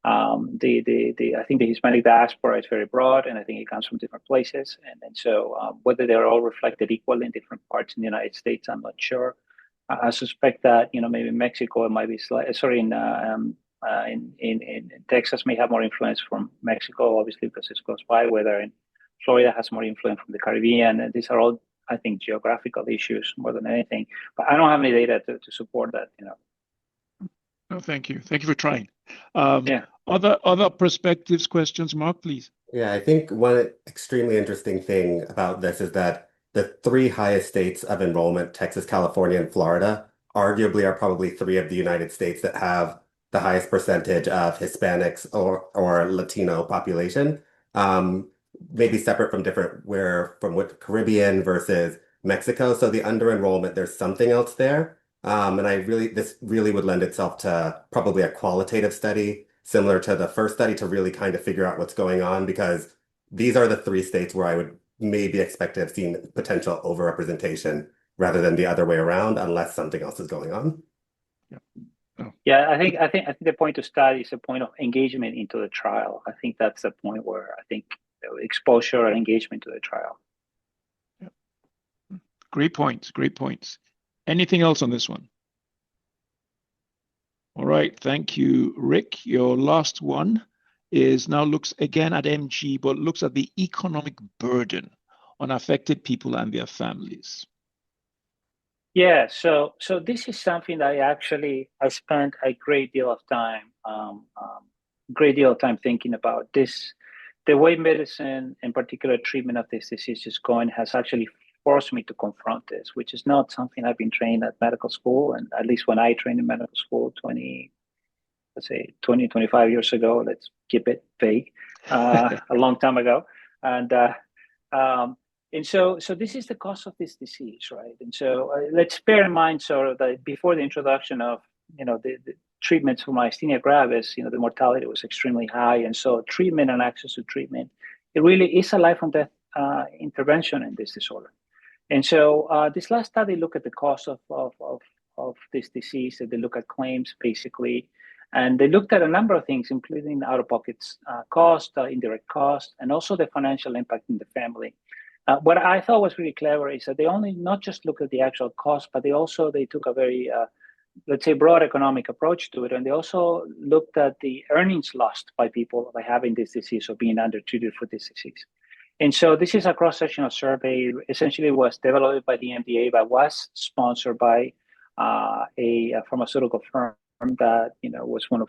I think the Hispanic diaspora is very broad, and I think it comes from different places. And so whether they're all reflected equally in different parts in the United States, I'm not sure. I suspect that, maybe Mexico, it might be in in Texas may have more influence from Mexico, obviously, because it's close by, whether in Florida has more influence from the Caribbean. And these are all, I think, geographical issues more than anything. But I don't have any data to support that, No, thank you. Thank you for trying. Yeah. Other perspectives, questions, Mark, please. Yeah, I think one extremely interesting thing about this is that the three highest states of enrollment, Texas, California, and Florida, arguably are probably three of the United States that have the highest percentage of Hispanics or Latino population. Maybe separate from what Caribbean versus Mexico. So the under-enrollment, there's something else there. And this really would lend itself to probably a qualitative study similar to the first study to really kind of figure out what's going on, because these are the three states where I would maybe expect to have seen potential overrepresentation rather than the other way around, unless something else is going on. Yeah. Oh. Yeah, I think the point to study is a point of engagement into the trial. I think that's the point where I think exposure and engagement to the trial. Yeah. Great points. Great points. Anything else on this one? All right. Thank you, Rick. Your last one now looks again at MG, but looks at the economic burden on affected people and their families. Yeah, so this is something that I spent a great deal of time thinking about. This, the way medicine, in particular treatment of this disease, is going has actually forced me to confront this, which is not something I've been trained at medical school, and at least when I trained in medical school 25 years ago. Let's keep it vague, a long time ago, and so this is the cause of this disease, right? And so let's bear in mind sort of that before the introduction of the treatments for myasthenia gravis, the mortality was extremely high, and so treatment and access to treatment, it really is a life and death intervention in this disorder. And so this last study looked at the cost of this disease, and they look at claims basically, and they looked at a number of things, including out-of-pocket cost, indirect cost, and also the financial impact in the family. What I thought was really clever is that they not just looked at the actual cost, but they took a very, let's say, broad economic approach to it. And they also looked at the earnings lost by people by having this disease or being undertreated for this disease. And so this is a cross-sectional survey. Essentially, it was developed by the MDA, but was sponsored by a pharmaceutical firm that was one of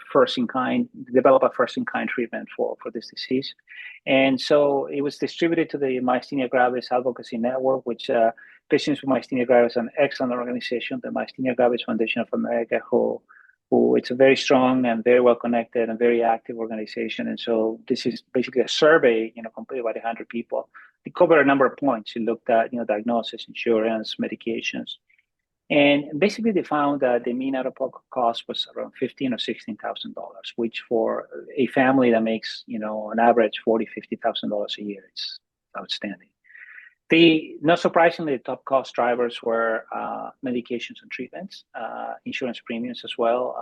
developed a first-in-kind treatment for this disease. And so it was distributed to the Myasthenia Gravis Advocacy Network, which Patients with Myasthenia Gravis, an excellent organization, the Myasthenia Gravis Foundation of America, who it's a very strong and very well connected and very active organization. And so this is basically a survey, completed by 100 people. It covered a number of points. It looked at, diagnosis, insurance, medications. And basically they found that the mean out-of-pocket cost was around $15,000 or $16,000, which for a family that makes, on average $40,000, $50,000 a year, it's outstanding. Not surprisingly, the top cost drivers were medications and treatments, insurance premiums as well.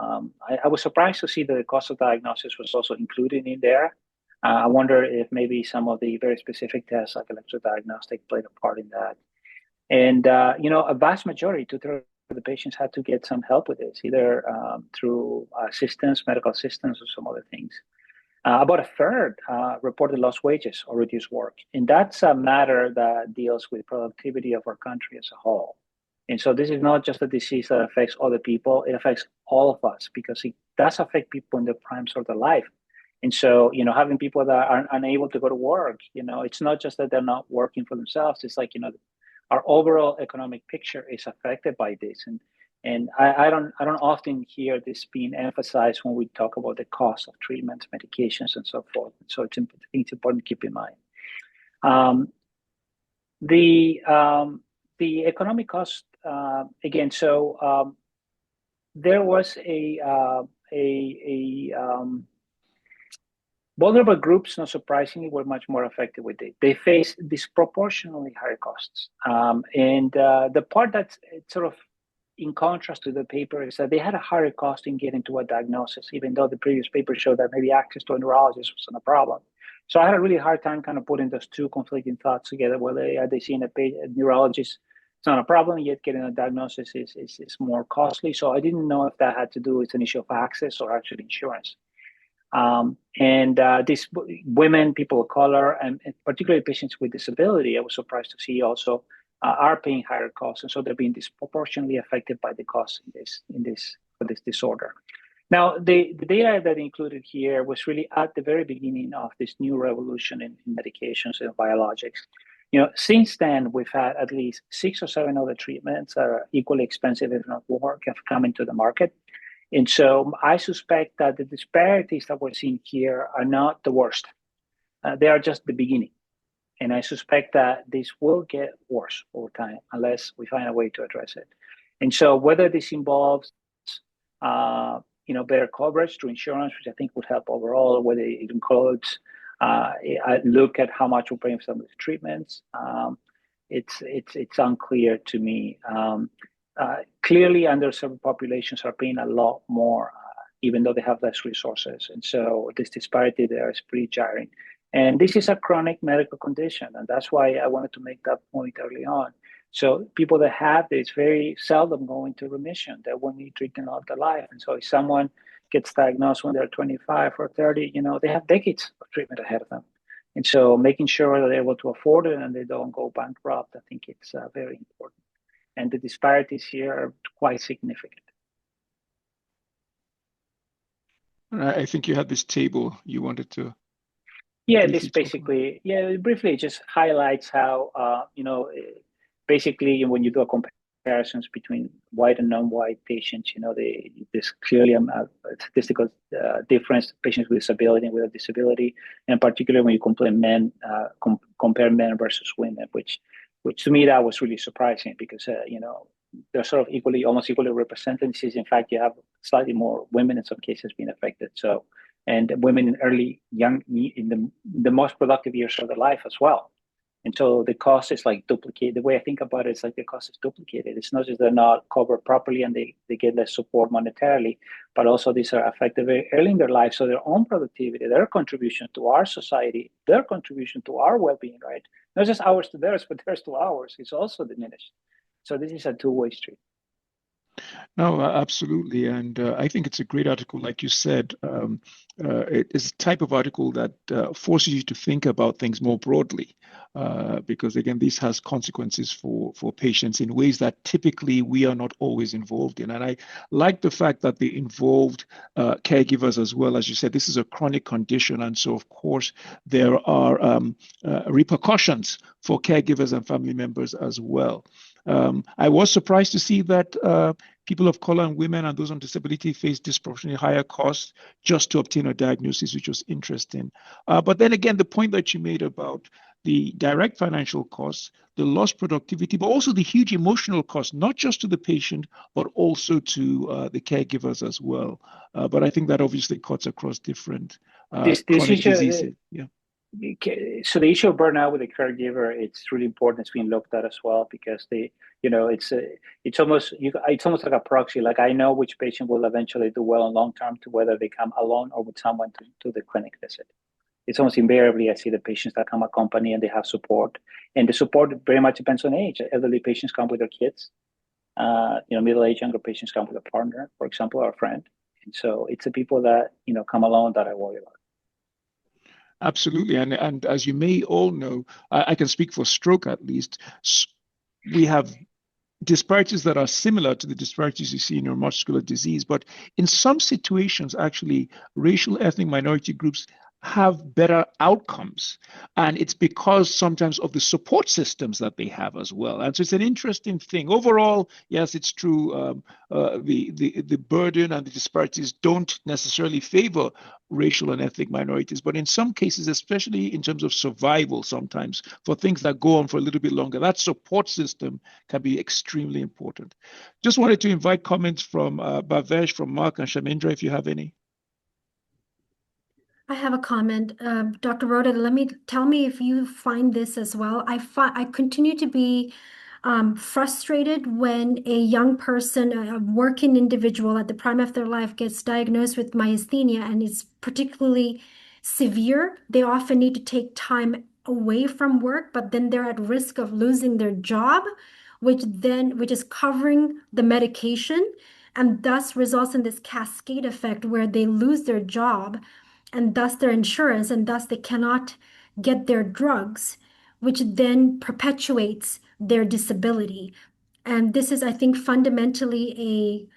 I was surprised to see that the cost of diagnosis was also included in there. I wonder if maybe some of the very specific tests like electrodiagnostic played a part in that. And, a vast majority, 2/3 of the patients had to get some help with this, either through medical assistance, or some other things. About 1/3 reported lost wages or reduced work. And that's a matter that deals with productivity of our country as a whole. And so this is not just a disease that affects other people, it affects all of us, because it does affect people in the prime of their life. And so, having people that are unable to go to work, it's not just that they're not working for themselves. It's like, our overall economic picture is affected by this. And I don't often hear this being emphasized when we talk about the cost of treatments, medications, and so forth. So it's important to keep in mind. The economic cost, again, so there was vulnerable groups, not surprisingly, were much more affected with it. They face disproportionately higher costs. And the part that's sort of in contrast to the paper is that they had a higher cost in getting to a diagnosis, even though the previous paper showed that maybe access to a neurologist wasn't a problem. So I had a really hard time kind of putting those two conflicting thoughts together. Are they seeing a neurologist it's not a problem, yet getting a diagnosis is more costly. So I didn't know if that had to do with an issue of access or actually insurance. These women, people of color, and particularly patients with disability, I was surprised to see also are paying higher costs, and so they're being disproportionately affected by the costs for this disorder. Now, the data that included here was really at the very beginning of this new revolution in medications and biologics. Since then, we've had at least 6 or 7 other treatments that are equally expensive, if not more, have come into the market. And so I suspect that the disparities that we're seeing here are not the worst. They are just the beginning. And I suspect that this will get worse over time unless we find a way to address it. And so whether this involves better coverage through insurance, which I think would help overall, whether it includes I look at how much we're paying for some of the treatments, it's unclear to me. Clearly, underserved populations are paying a lot more, even though they have less resources. And so this disparity there is pretty jarring. And this is a chronic medical condition. And that's why I wanted to make that point early on. So people that have this very seldom go into remission. They will need treatment all their life. And so if someone gets diagnosed when they're 25 or 30, they have decades of treatment ahead of them. And so making sure that they're able to afford it and they don't go bankrupt, I think it's very important. And the disparities here are quite significant. I think you had this table you wanted to. Yeah, this basically, briefly just highlights how, basically when you do a comparisons between white and non-white patients, there's clearly a statistical difference, patients with disability and without disability, and particularly when you compare men versus women, which to me that was really surprising because they're sort of almost equally represented. In fact, you have slightly more women in some cases being affected. So, and women in the most productive years of their life as well. And so the cost is like duplicated. The way I think about it is like the cost is duplicated. It's not just they're not covered properly and they get less support monetarily, but also these are affected very early in their life. So their own productivity, their contribution to our society, their contribution to our well-being, right? Not just ours to theirs, but theirs to ours. It's also diminished. So this is a two-way street. No, absolutely. And I think it's a great article. Like you said, it is a type of article that forces you to think about things more broadly. Because again, this has consequences for patients in ways that typically we are not always involved in. And I like the fact that they involved caregivers as well. As you said, this is a chronic condition. And so, of course, there are repercussions for caregivers and family members as well. I was surprised to see that people of color and women and those on disability face disproportionately higher costs just to obtain a diagnosis, which was interesting. But then again, the point that you made about the direct financial costs, the lost productivity, but also the huge emotional cost, not just to the patient, but also to the caregivers as well. But I think that obviously cuts across different chronic diseases. Yeah. So the issue of burnout with the caregiver, it's really important. It's being looked at as well because it's almost like a proxy. Like I know which patient will eventually do well in long term to whether they come alone or with someone to the clinic visit. It's almost invariably I see the patients that come accompanied and they have support, and the support very much depends on age. Elderly patients come with their kids. Middle-aged younger patients come with a partner, for example, or a friend. And so it's the people that come alone that I worry about. Absolutely. And as you may all know, I can speak for stroke at least, we have disparities that are similar to the disparities you see in neuromuscular disease. But in some situations, actually, racial ethnic minority groups have better outcomes. And it's because sometimes of the support systems that they have as well. And so it's an interesting thing. Overall, yes, it's true. The burden and the disparities don't necessarily favor racial and ethnic minorities. But in some cases, especially in terms of survival, sometimes for things that go on for a little bit longer, that support system can be extremely important. Just wanted to invite comments from Bhavesh, from Mark and Chamindra, if you have any. I have a comment. Dr. Roda, tell me if you find this as well. I continue to be frustrated when a young person, a working individual at the prime of their life gets diagnosed with myasthenia and it's particularly severe. They often need to take time away from work, but then they're at risk of losing their job which is covering the medication, and thus results in this cascade effect where they lose their job and thus their insurance, and thus they cannot get their drugs, which then perpetuates their disability. And this is, I think, fundamentally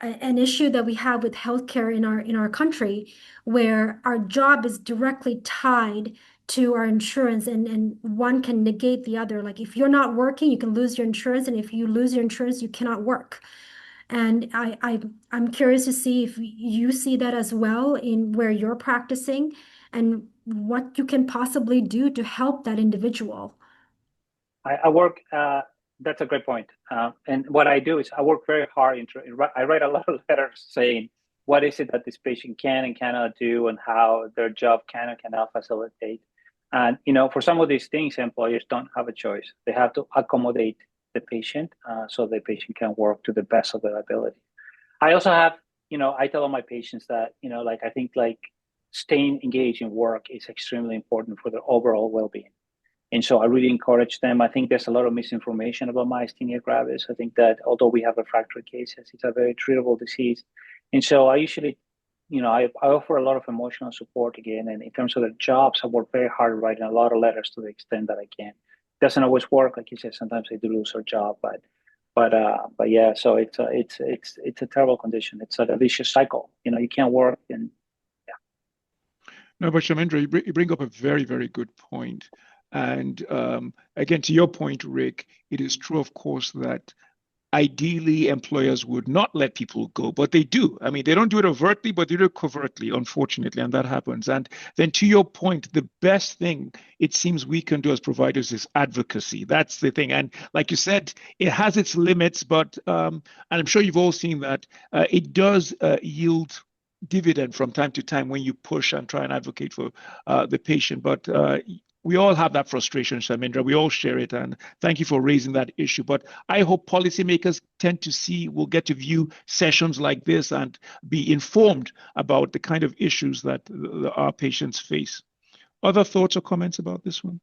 an issue that we have with healthcare in our country, where our job is directly tied to our insurance, and one can negate the other. Like if you're not working, you can lose your insurance, and if you lose your insurance, you cannot work. And I'm curious to see if you see that as well in where you're practicing, and what you can possibly do to help that individual. I work, that's a great point. And what I do is I work very hard. I write a lot of letters saying what is it that this patient can and cannot do, and how their job can and cannot facilitate. And, for some of these things, employers don't have a choice. They have to accommodate the patient so the patient can work to the best of their ability. I also have, I tell all my patients that, I think staying engaged in work is extremely important for their overall well-being. And so I really encourage them. I think there's a lot of misinformation about myasthenia gravis. I think that although we have refractory cases, it's a very treatable disease. And so I usually, I offer a lot of emotional support again. And in terms of their jobs, I work very hard writing a lot of letters to the extent that I can. It doesn't always work, like you said. Sometimes they do lose their job, but yeah. So it's a terrible condition. It's a vicious cycle. You can't work, and yeah. No, but Chamindra, you bring up a very, very good point. And again, to your point, Rick, it is true, of course, that ideally employers would not let people go, but they do. I mean, they don't do it overtly, but they do it covertly, unfortunately, and that happens. And then to your point, the best thing it seems we can do as providers is advocacy. That's the thing. And like you said, it has its limits, but and I'm sure you've all seen that it does yield dividend from time to time when you push and try and advocate for the patient. But we all have that frustration, Chamindra. We all share it, and thank you for raising that issue. But I hope policymakers will get to view sessions like this and be informed about the kind of issues that our patients face. Other thoughts or comments about this one?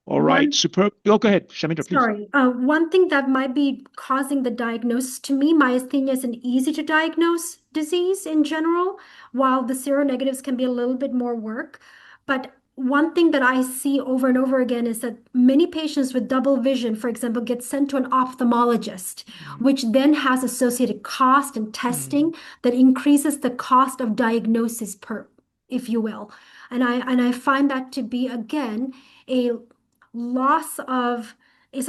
All right, superb. Oh, go ahead, Chamindra, please. Sorry. One thing that might be causing the diagnosis, to me, myasthenia is an easy to diagnose disease in general, while the seronegatives can be a little bit more work. But one thing that I see over and over again is that many patients with double vision, for example, get sent to an ophthalmologist, which then has associated cost and testing that increases the cost of diagnosis if you will. And I find that to be, again, it's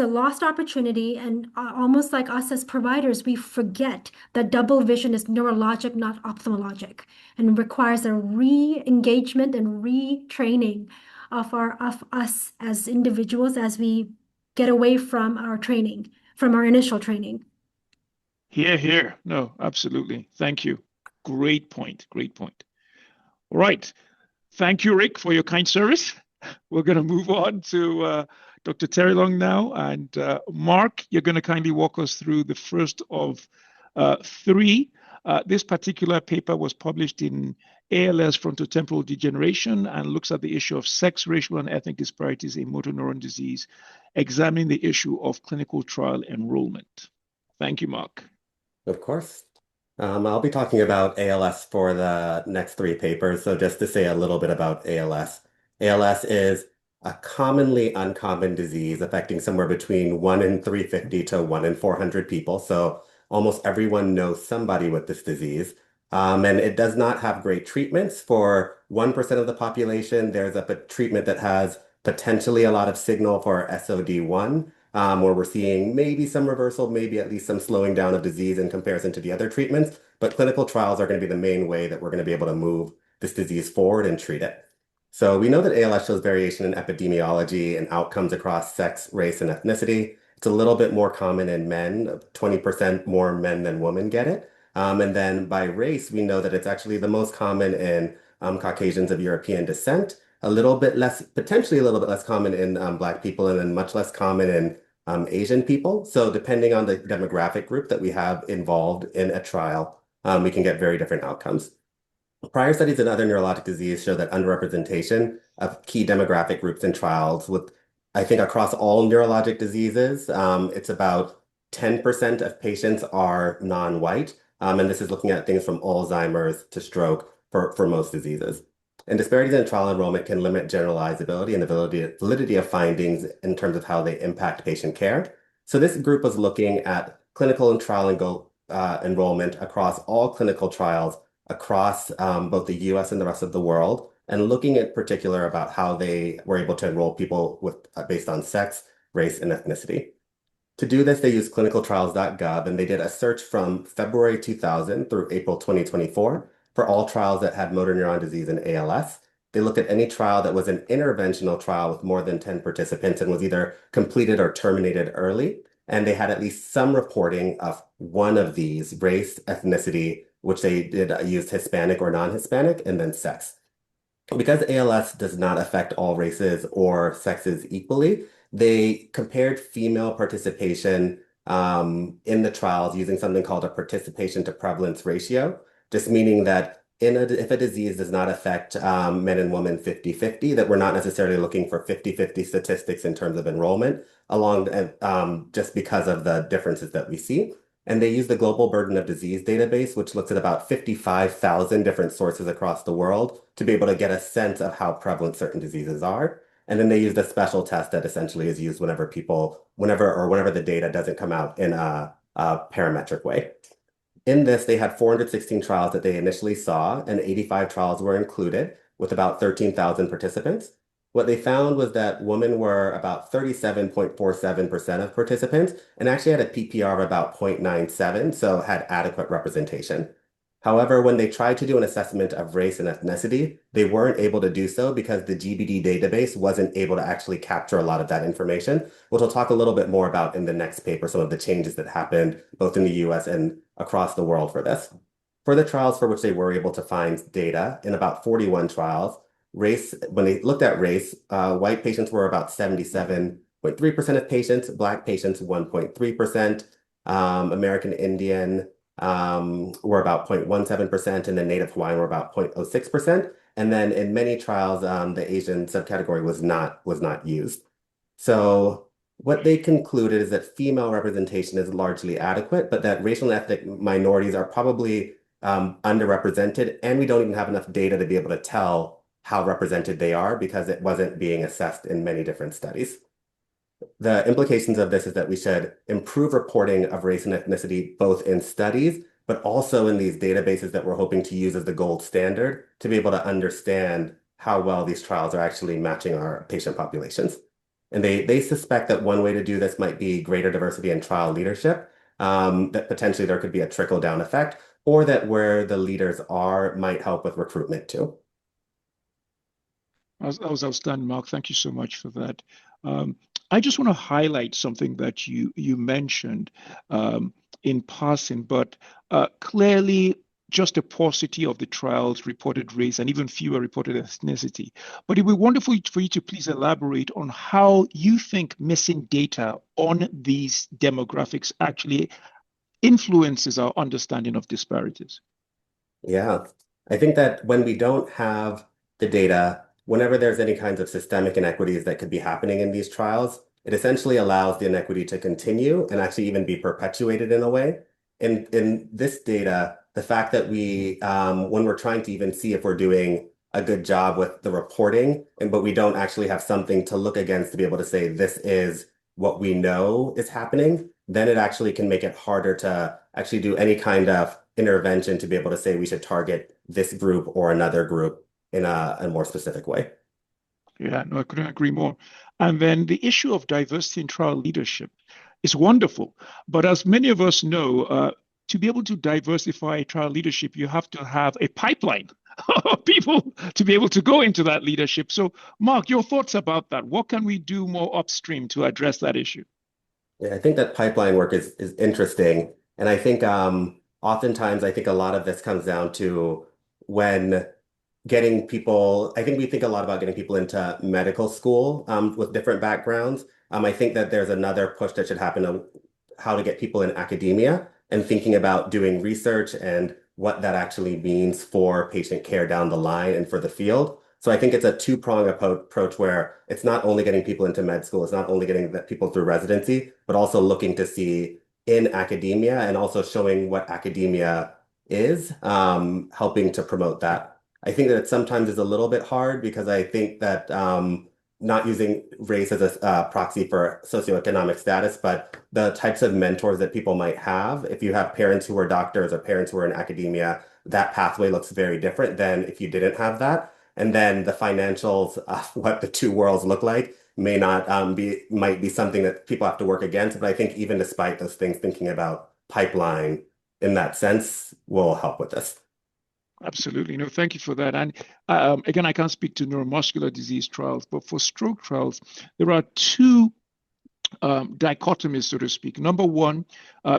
a lost opportunity, and almost like us as providers, we forget that double vision is neurologic, not ophthalmologic, and requires a re-engagement and retraining of us as individuals as we get away from our training, from our initial training. Here. No, absolutely. Thank you. Great point. Great point. All right. Thank you, Rick, for your kind service. We're going to move on to Dr. Terrelonge now. And Mark, you're going to kindly walk us through the first of three. This particular paper was published in ALS Frontotemporal Degeneration and looks at the issue of sex, racial, and ethnic disparities in motor neuron disease, examining the issue of clinical trial enrollment. Thank you, Mark. Of course. I'll be talking about ALS for the next three papers. So just to say a little bit about ALS. ALS is a commonly uncommon disease affecting somewhere between 1 in 350 to 1 in 400 people. So almost everyone knows somebody with this disease. And it does not have great treatments. For 1% of the population, there's a treatment that has potentially a lot of signal for SOD1, where we're seeing maybe some reversal, maybe at least some slowing down of disease in comparison to the other treatments. But clinical trials are going to be the main way that we're going to be able to move this disease forward and treat it. So we know that ALS shows variation in epidemiology and outcomes across sex, race, and ethnicity. It's a little bit more common in men. 20% more men than women get it. And then by race, we know that it's actually the most common in Caucasians of European descent, potentially a little bit less common in Black people, and then much less common in Asian people. So depending on the demographic group that we have involved in a trial, we can get very different outcomes. Prior studies in other neurologic disease show that underrepresentation of key demographic groups in trials with I think across all neurologic diseases, it's about 10% of patients are non-white. And this is looking at things from Alzheimer's to stroke for most diseases. And disparities in trial enrollment can limit generalizability and the validity of findings in terms of how they impact patient care. So this group was looking at clinical and trial enrollment across all clinical trials across both the US and the rest of the world, and looking in particular about how they were able to enroll people based on sex, race, and ethnicity. To do this, they used clinicaltrials.gov, and they did a search from February 2000 through April 2024 for all trials that had motor neuron disease and ALS. They looked at any trial that was an interventional trial with more than 10 participants and was either completed or terminated early. And they had at least some reporting of one of these, race, ethnicity, which they did use Hispanic or non-Hispanic, and then sex. Because ALS does not affect all races or sexes equally, they compared female participation in the trials using something called a participation to prevalence ratio, just meaning that if a disease does not affect men and women 50-50, that we're not necessarily looking for 50-50 statistics in terms of enrollment, just because of the differences that we see. And they use the Global Burden of Disease database, which looks at about 55,000 different sources across the world to be able to get a sense of how prevalent certain diseases are. And then they use the special test that essentially is used whenever the data doesn't come out in a parametric way. In this, they had 416 trials that they initially saw, and 85 trials were included with about 13,000 participants. What they found was that women were about 37.47% of participants and actually had a PPR of about 0.97, so had adequate representation. However, when they tried to do an assessment of race and ethnicity, they weren't able to do so because the GBD database wasn't able to actually capture a lot of that information, which we'll talk a little bit more about in the next paper, some of the changes that happened both in the US and across the world for this. For the trials for which they were able to find data, in about 41 trials, when they looked at race, white patients were about 77.3% of patients, Black patients 1.3%, American Indian were about 0.17%, and then Native Hawaiian were about 0.06%. And then in many trials, the Asian subcategory was not used. So what they concluded is that female representation is largely adequate, but that racial and ethnic minorities are probably underrepresented, and we don't even have enough data to be able to tell how represented they are because it wasn't being assessed in many different studies. The implications of this is that we should improve reporting of race and ethnicity both in studies, but also in these databases that we're hoping to use as the gold standard to be able to understand how well these trials are actually matching our patient populations. And they suspect that one way to do this might be greater diversity in trial leadership, that potentially there could be a trickle-down effect, or that where the leaders are might help with recruitment too. That was outstanding, Mark. Thank you so much for that. I just want to highlight something that you mentioned in passing, but clearly just a paucity of the trials reported race and even fewer reported ethnicity. But it would be wonderful for you to please elaborate on how you think missing data on these demographics actually influences our understanding of disparities. Yeah, I think that when we don't have the data, whenever there's any kinds of systemic inequities that could be happening in these trials, it essentially allows the inequity to continue and actually even be perpetuated in a way. In this data, the fact that when we're trying to even see if we're doing a good job with the reporting, but we don't actually have something to look against to be able to say this is what we know is happening, then it actually can make it harder to actually do any kind of intervention to be able to say we should target this group or another group in a more specific way. Yeah, no, I couldn't agree more. And then the issue of diversity in trial leadership is wonderful. But as many of us know, to be able to diversify trial leadership, you have to have a pipeline of people to be able to go into that leadership. So, Mark, your thoughts about that? What can we do more upstream to address that issue? Yeah, I think that pipeline work is interesting. And I think oftentimes, I think a lot of this comes down to when getting people, I think we think a lot about getting people into medical school with different backgrounds. I think that there's another push that should happen on how to get people in academia and thinking about doing research and what that actually means for patient care down the line and for the field. So I think it's a two-pronged approach where it's not only getting people into med school, it's not only getting people through residency, but also looking to see in academia and also showing what academia is, helping to promote that. I think that it sometimes is a little bit hard because I think that not using race as a proxy for socioeconomic status, but the types of mentors that people might have. If you have parents who are doctors or parents who are in academia, that pathway looks very different than if you didn't have that. And then the financials of what the two worlds look like might be something that people have to work against. But I think even despite those things, thinking about pipeline in that sense will help with this. Absolutely. No, thank you for that. And again, I can't speak to neuromuscular disease trials, but for stroke trials, there are two dichotomies, so to speak. Number one,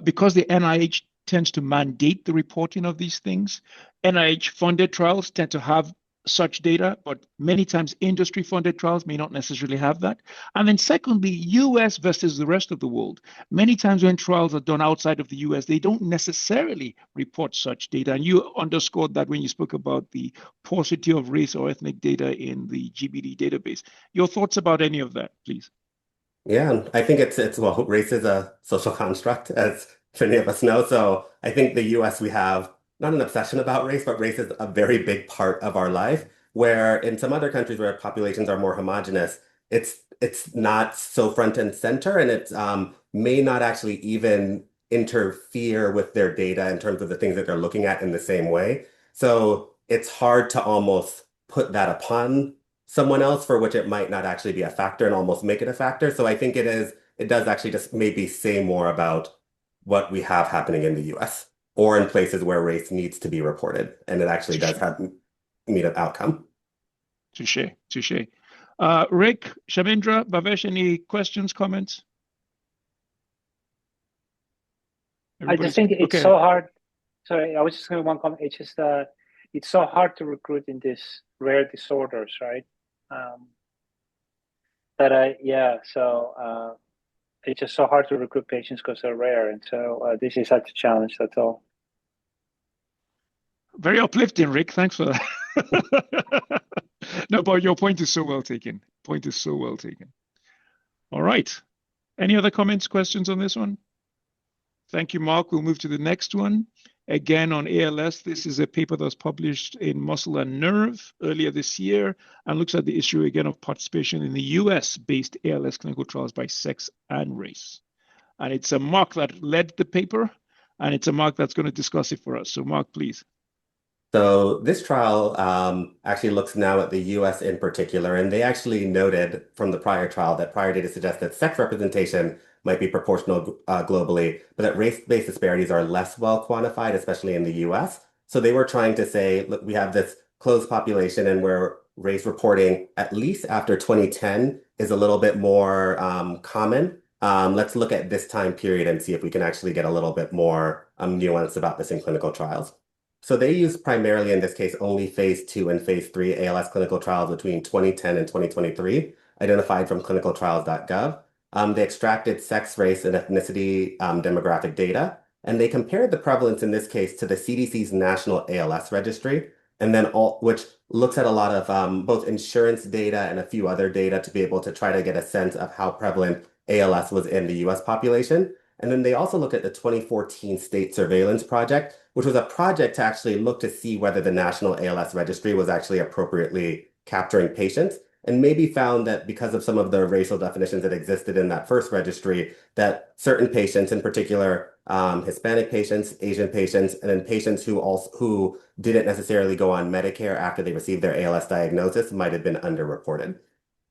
because the NIH tends to mandate the reporting of these things, NIH-funded trials tend to have such data, but many times industry-funded trials may not necessarily have that. And then secondly, US versus the rest of the world. Many times when trials are done outside of the US, they don't necessarily report such data. And you underscored that when you spoke about the paucity of race or ethnic data in the GBD database. Your thoughts about any of that, please? Yeah, I think it's well, race is a social construct, as many of us know. So I think the US, we have not an obsession about race, but race is a very big part of our life. Where in some other countries where populations are more homogenous, it's not so front and center, and it may not actually even interfere with their data in terms of the things that they're looking at in the same way. So it's hard to almost put that upon someone else for which it might not actually be a factor and almost make it a factor. So I think it does actually just maybe say more about what we have happening in the US or in places where race needs to be reported. And it actually does have meet an outcome. Touche, touche. Rick, Chamindra, Bhavesh, any questions, comments? I just think it's so hard. Sorry, I was just going to one comment. It's just it's so hard to recruit in these rare disorders, right? It's just so hard to recruit patients because they're rare, and so this is such a challenge. That's all. Very uplifting, Rick. Thanks for that. No, but your point is so well taken. Point is so well taken. All right. Any other comments, questions on this one? Thank you, Mark. We'll move to the next one. Again, on ALS, this is a paper that was published in Muscle and Nerve earlier this year and looks at the issue again of participation in the US-based ALS clinical trials by sex and race. And it's a Mark that led the paper, and it's a Mark that's going to discuss it for us. So Mark, please. So this trial actually looks now at the US in particular, and they actually noted from the prior trial that prior data suggests that sex representation might be proportional globally, but that race-based disparities are less well quantified, especially in the US. So they were trying to say, look, we have this closed population and where race reporting, at least after 2010, is a little bit more common. Let's look at this time period and see if we can actually get a little bit more nuance about this in clinical trials. So they used primarily, in this case, only phase 2 and phase 3 ALS clinical trials between 2010 and 2023, identified from clinicaltrials.gov. They extracted sex, race, and ethnicity demographic data, and they compared the prevalence in this case to the CDC's National ALS Registry, and then which looks at a lot of both insurance data and a few other data to be able to try to get a sense of how prevalent ALS was in the US population. And then they also looked at the 2014 State Surveillance Project, which was a project to actually look to see whether the National ALS Registry was actually appropriately capturing patients, and maybe found that because of some of the racial definitions that existed in that first registry, that certain patients, in particular Hispanic patients, Asian patients, and then patients who didn't necessarily go on Medicare after they received their ALS diagnosis might have been underreported.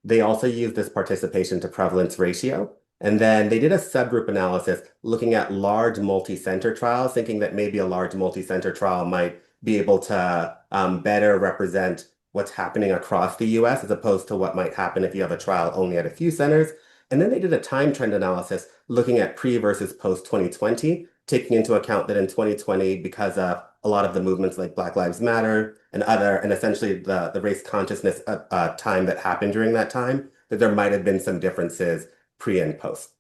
They also used this participation to prevalence ratio. And then they did a subgroup analysis looking at large multi-center trials, thinking that maybe a large multi-center trial might be able to better represent what's happening across the US as opposed to what might happen if you have a trial only at a few centers. And then they did a time trend analysis looking at pre versus post 2020, taking into account that in 2020, because of a lot of the movements like Black Lives Matter and essentially the race consciousness time that happened during that time, that there might have been some differences pre and post.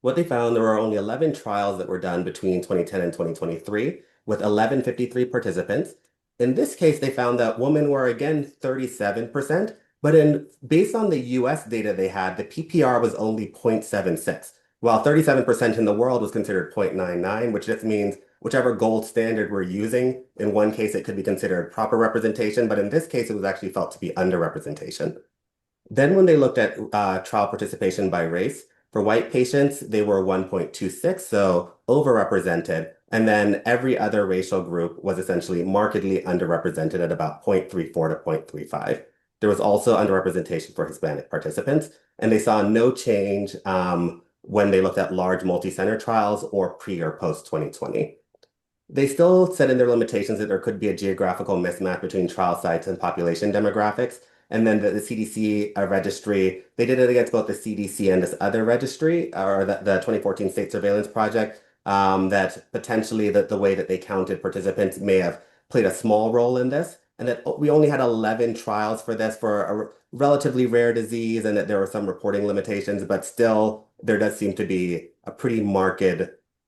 What they found, there were only 11 trials that were done between 2010 and 2023 with 1153 participants. In this case, they found that women were again 37%, but based on the US data they had, the PPR was only 0.76, while 37% in the world was considered 0.99, which just means whichever gold standard we're using, in one case it could be considered proper representation, but in this case it was actually felt to be underrepresentation. Then when they looked at trial participation by race, for white patients, they were 1.26, so overrepresented. And then every other racial group was essentially markedly underrepresented at about 0.34 to 0.35. There was also underrepresentation for Hispanic participants, and they saw no change when they looked at large multi-center trials or pre or post 2020. They still said in their limitations that there could be a geographical mismatch between trial sites and population demographics. And then the CDC registry, they did it against both the CDC and this other registry, or the 2014 State Surveillance Project, that potentially the way that they counted participants may have played a small role in this, and that we only had 11 trials for this for a relatively rare disease, and that there were some reporting limitations, but still there does seem to be a pretty marked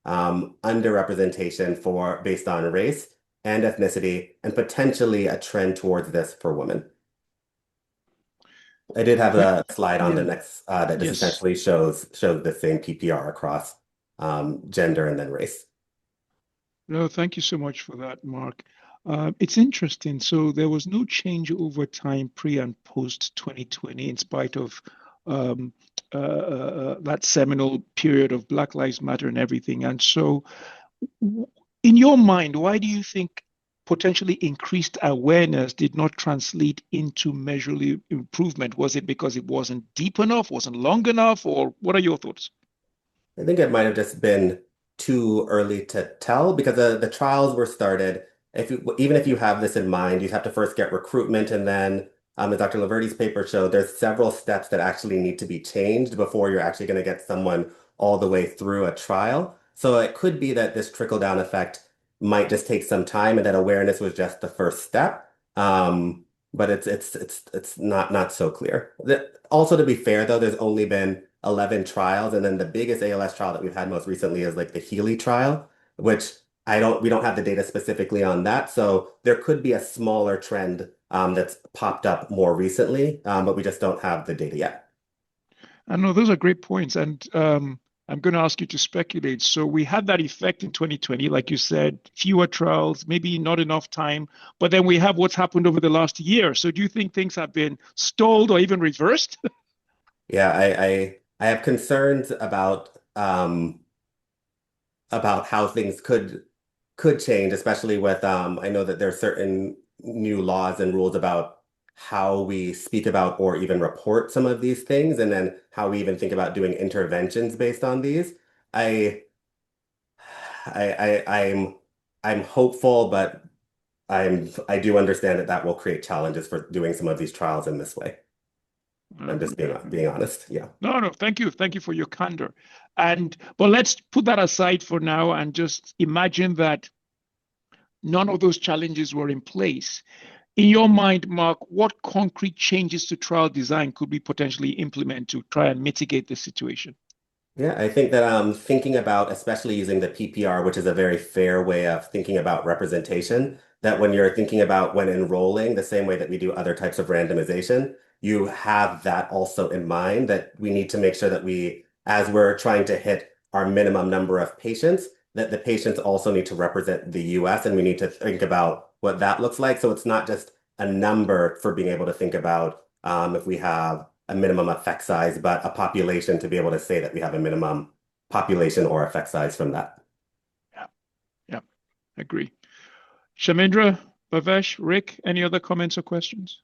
underrepresentation based on race and ethnicity, and potentially a trend towards this for women. I did have a slide on the next that just essentially shows the same PPR across gender and then race. No, thank you so much for that, Mark. It's interesting. So there was no change over time pre and post 2020 in spite of that seminal period of Black Lives Matter and everything. And so in your mind, why do you think potentially increased awareness did not translate into measurable improvement? Was it because it wasn't deep enough, wasn't long enough, or what are your thoughts? I think it might have just been too early to tell, because the trials were started. Even if you have this in mind, you have to first get recruitment, and then as Dr. Laverty's paper showed, there's several steps that actually need to be changed before you're actually going to get someone all the way through a trial. So it could be that this trickle-down effect might just take some time, and that awareness was just the first step. But it's not so clear. Also, to be fair, though, there's only been 11 trials, and then the biggest ALS trial that we've had most recently is like the Healy trial, which we don't have the data specifically on that. So there could be a smaller trend that's popped up more recently, but we just don't have the data yet. I know those are great points, and I'm going to ask you to speculate. So we had that effect in 2020, like you said, fewer trials, maybe not enough time, but then we have what's happened over the last year. So do you think things have been stalled or even reversed? Yeah, I have concerns about how things could change, especially with I know that there are certain new laws and rules about how we speak about or even report some of these things, and then how we even think about doing interventions based on these. I'm hopeful, but I do understand that will create challenges for doing some of these trials in this way. I'm just being honest. Yeah. No, thank you. Thank you for your candor. But let's put that aside for now and just imagine that none of those challenges were in place. In your mind, Mark, what concrete changes to trial design could we potentially implement to try and mitigate the situation? Yeah, I think that thinking about, especially using the PPR, which is a very fair way of thinking about representation, that when you're thinking about when enrolling, the same way that we do other types of randomization, you have that also in mind, that we need to make sure that as we're trying to hit our minimum number of patients, that the patients also need to represent the US, and we need to think about what that looks like. So it's not just a number for being able to think about if we have a minimum effect size, but a population to be able to say that we have a minimum population or effect size from that. Yeah, agree. Chamindra, Bhavesh, Rick, any other comments or questions?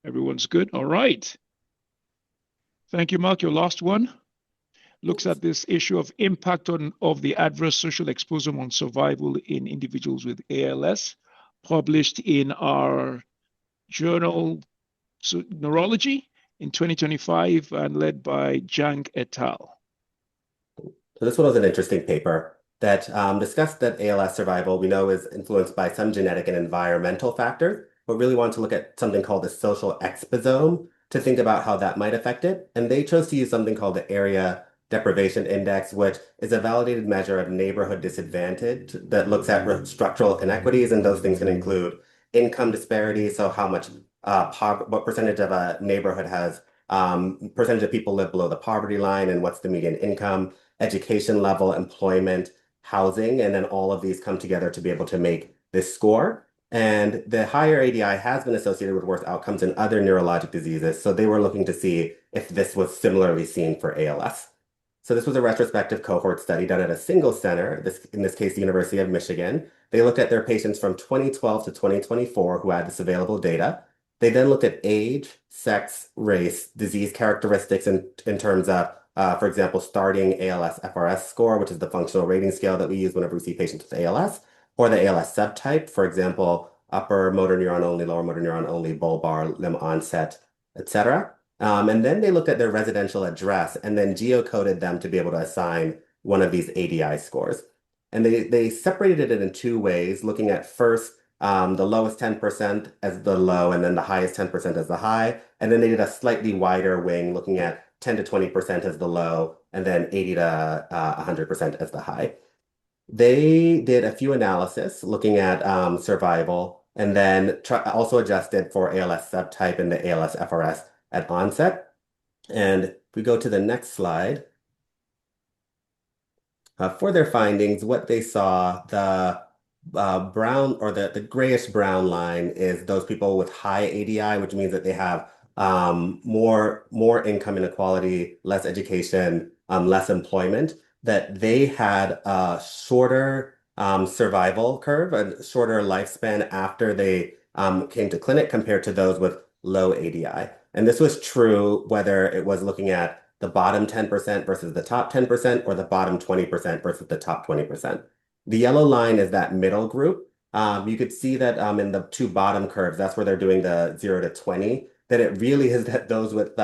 Everyone's good. All right. Thank you, Mark. Your last one looks at this issue of impact of the adverse social exposure on survival in individuals with ALS, published in our journal Neurology in 2025 and led by Jang et al. So this one was an interesting paper that discussed that ALS survival we know is influenced by some genetic and environmental factors, but really want to look at something called the social exposome to think about how that might affect it. And they chose to use something called the area deprivation index, which is a validated measure of neighborhood disadvantage that looks at structural inequities, and those things can include income disparities, so how much what percentage of a neighborhood has percentage of people live below the poverty line, and what's the median income, education level, employment, housing, and then all of these come together to be able to make this score. And the higher ADI has been associated with worse outcomes in other neurologic diseases. So they were looking to see if this was similarly seen for ALS. So this was a retrospective cohort study done at a single center, in this case, the University of Michigan. They looked at their patients from 2012 to 2024 who had this available data. They then looked at age, sex, race, disease characteristics in terms of, for example, starting ALS-FRS score, which is the functional rating scale that we use whenever we see patients with ALS, or the ALS subtype, for example, upper motor neuron only, lower motor neuron only, bulbar, limb onset, etc. And then they looked at their residential address and then geocoded them to be able to assign one of these ADI scores. And they separated it in two ways, looking at first the lowest 10% as the low and then the highest 10% as the high. And then they did a slightly wider wing, looking at 10 to 20% as the low and then 80 to 100% as the high. They did a few analysis looking at survival and then also adjusted for ALS subtype and the ALS-FRS at onset. And if we go to the next slide, for their findings, what they saw, the brown or the grayish brown line is those people with high ADI, which means that they have more income inequality, less education, less employment, that they had a shorter survival curve, a shorter lifespan after they came to clinic compared to those with low ADI. And this was true whether it was looking at the bottom 10% versus the top 10% or the bottom 20% versus the top 20%. The yellow line is that middle group. You could see that in the two bottom curves, that's where they're doing the 0 to 20, that it really is that those with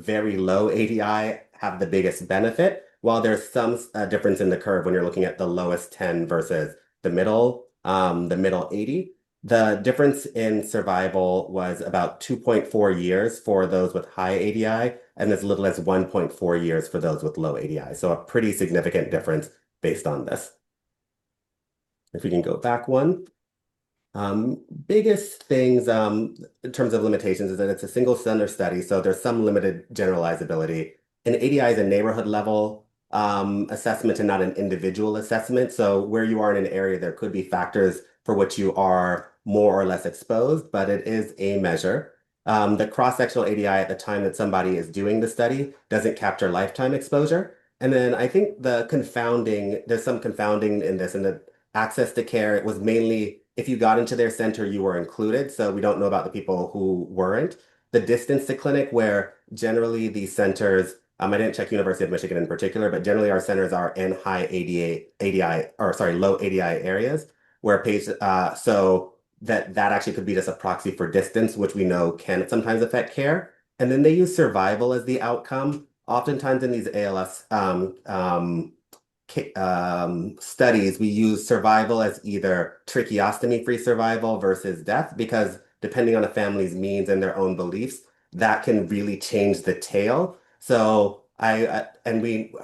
very low ADI have the biggest benefit, while there's some difference in the curve when you're looking at the lowest 10 versus the middle 80. The difference in survival was about 2.4 years for those with high ADI and as little as 1.4 years for those with low ADI. So a pretty significant difference based on this. If we can go back one. Biggest things in terms of limitations is that it's a single center study, so there's some limited generalizability. And ADI is a neighborhood level assessment and not an individual assessment. So where you are in an area, there could be factors for which you are more or less exposed, but it is a measure. The cross-sectional ADI at the time that somebody is doing the study doesn't capture lifetime exposure. And then I think there's some confounding in this, and the access to care, it was mainly if you got into their center, you were included. So we don't know about the people who weren't. The distance to clinic, where generally these centers, I didn't check University of Michigan in particular, but generally our centers are in low ADI areas where patients, so that actually could be just a proxy for distance, which we know can sometimes affect care. And then they use survival as the outcome. Oftentimes in these ALS studies, we use survival as either tracheostomy-free survival versus death, because depending on a family's means and their own beliefs, that can really change the tail. So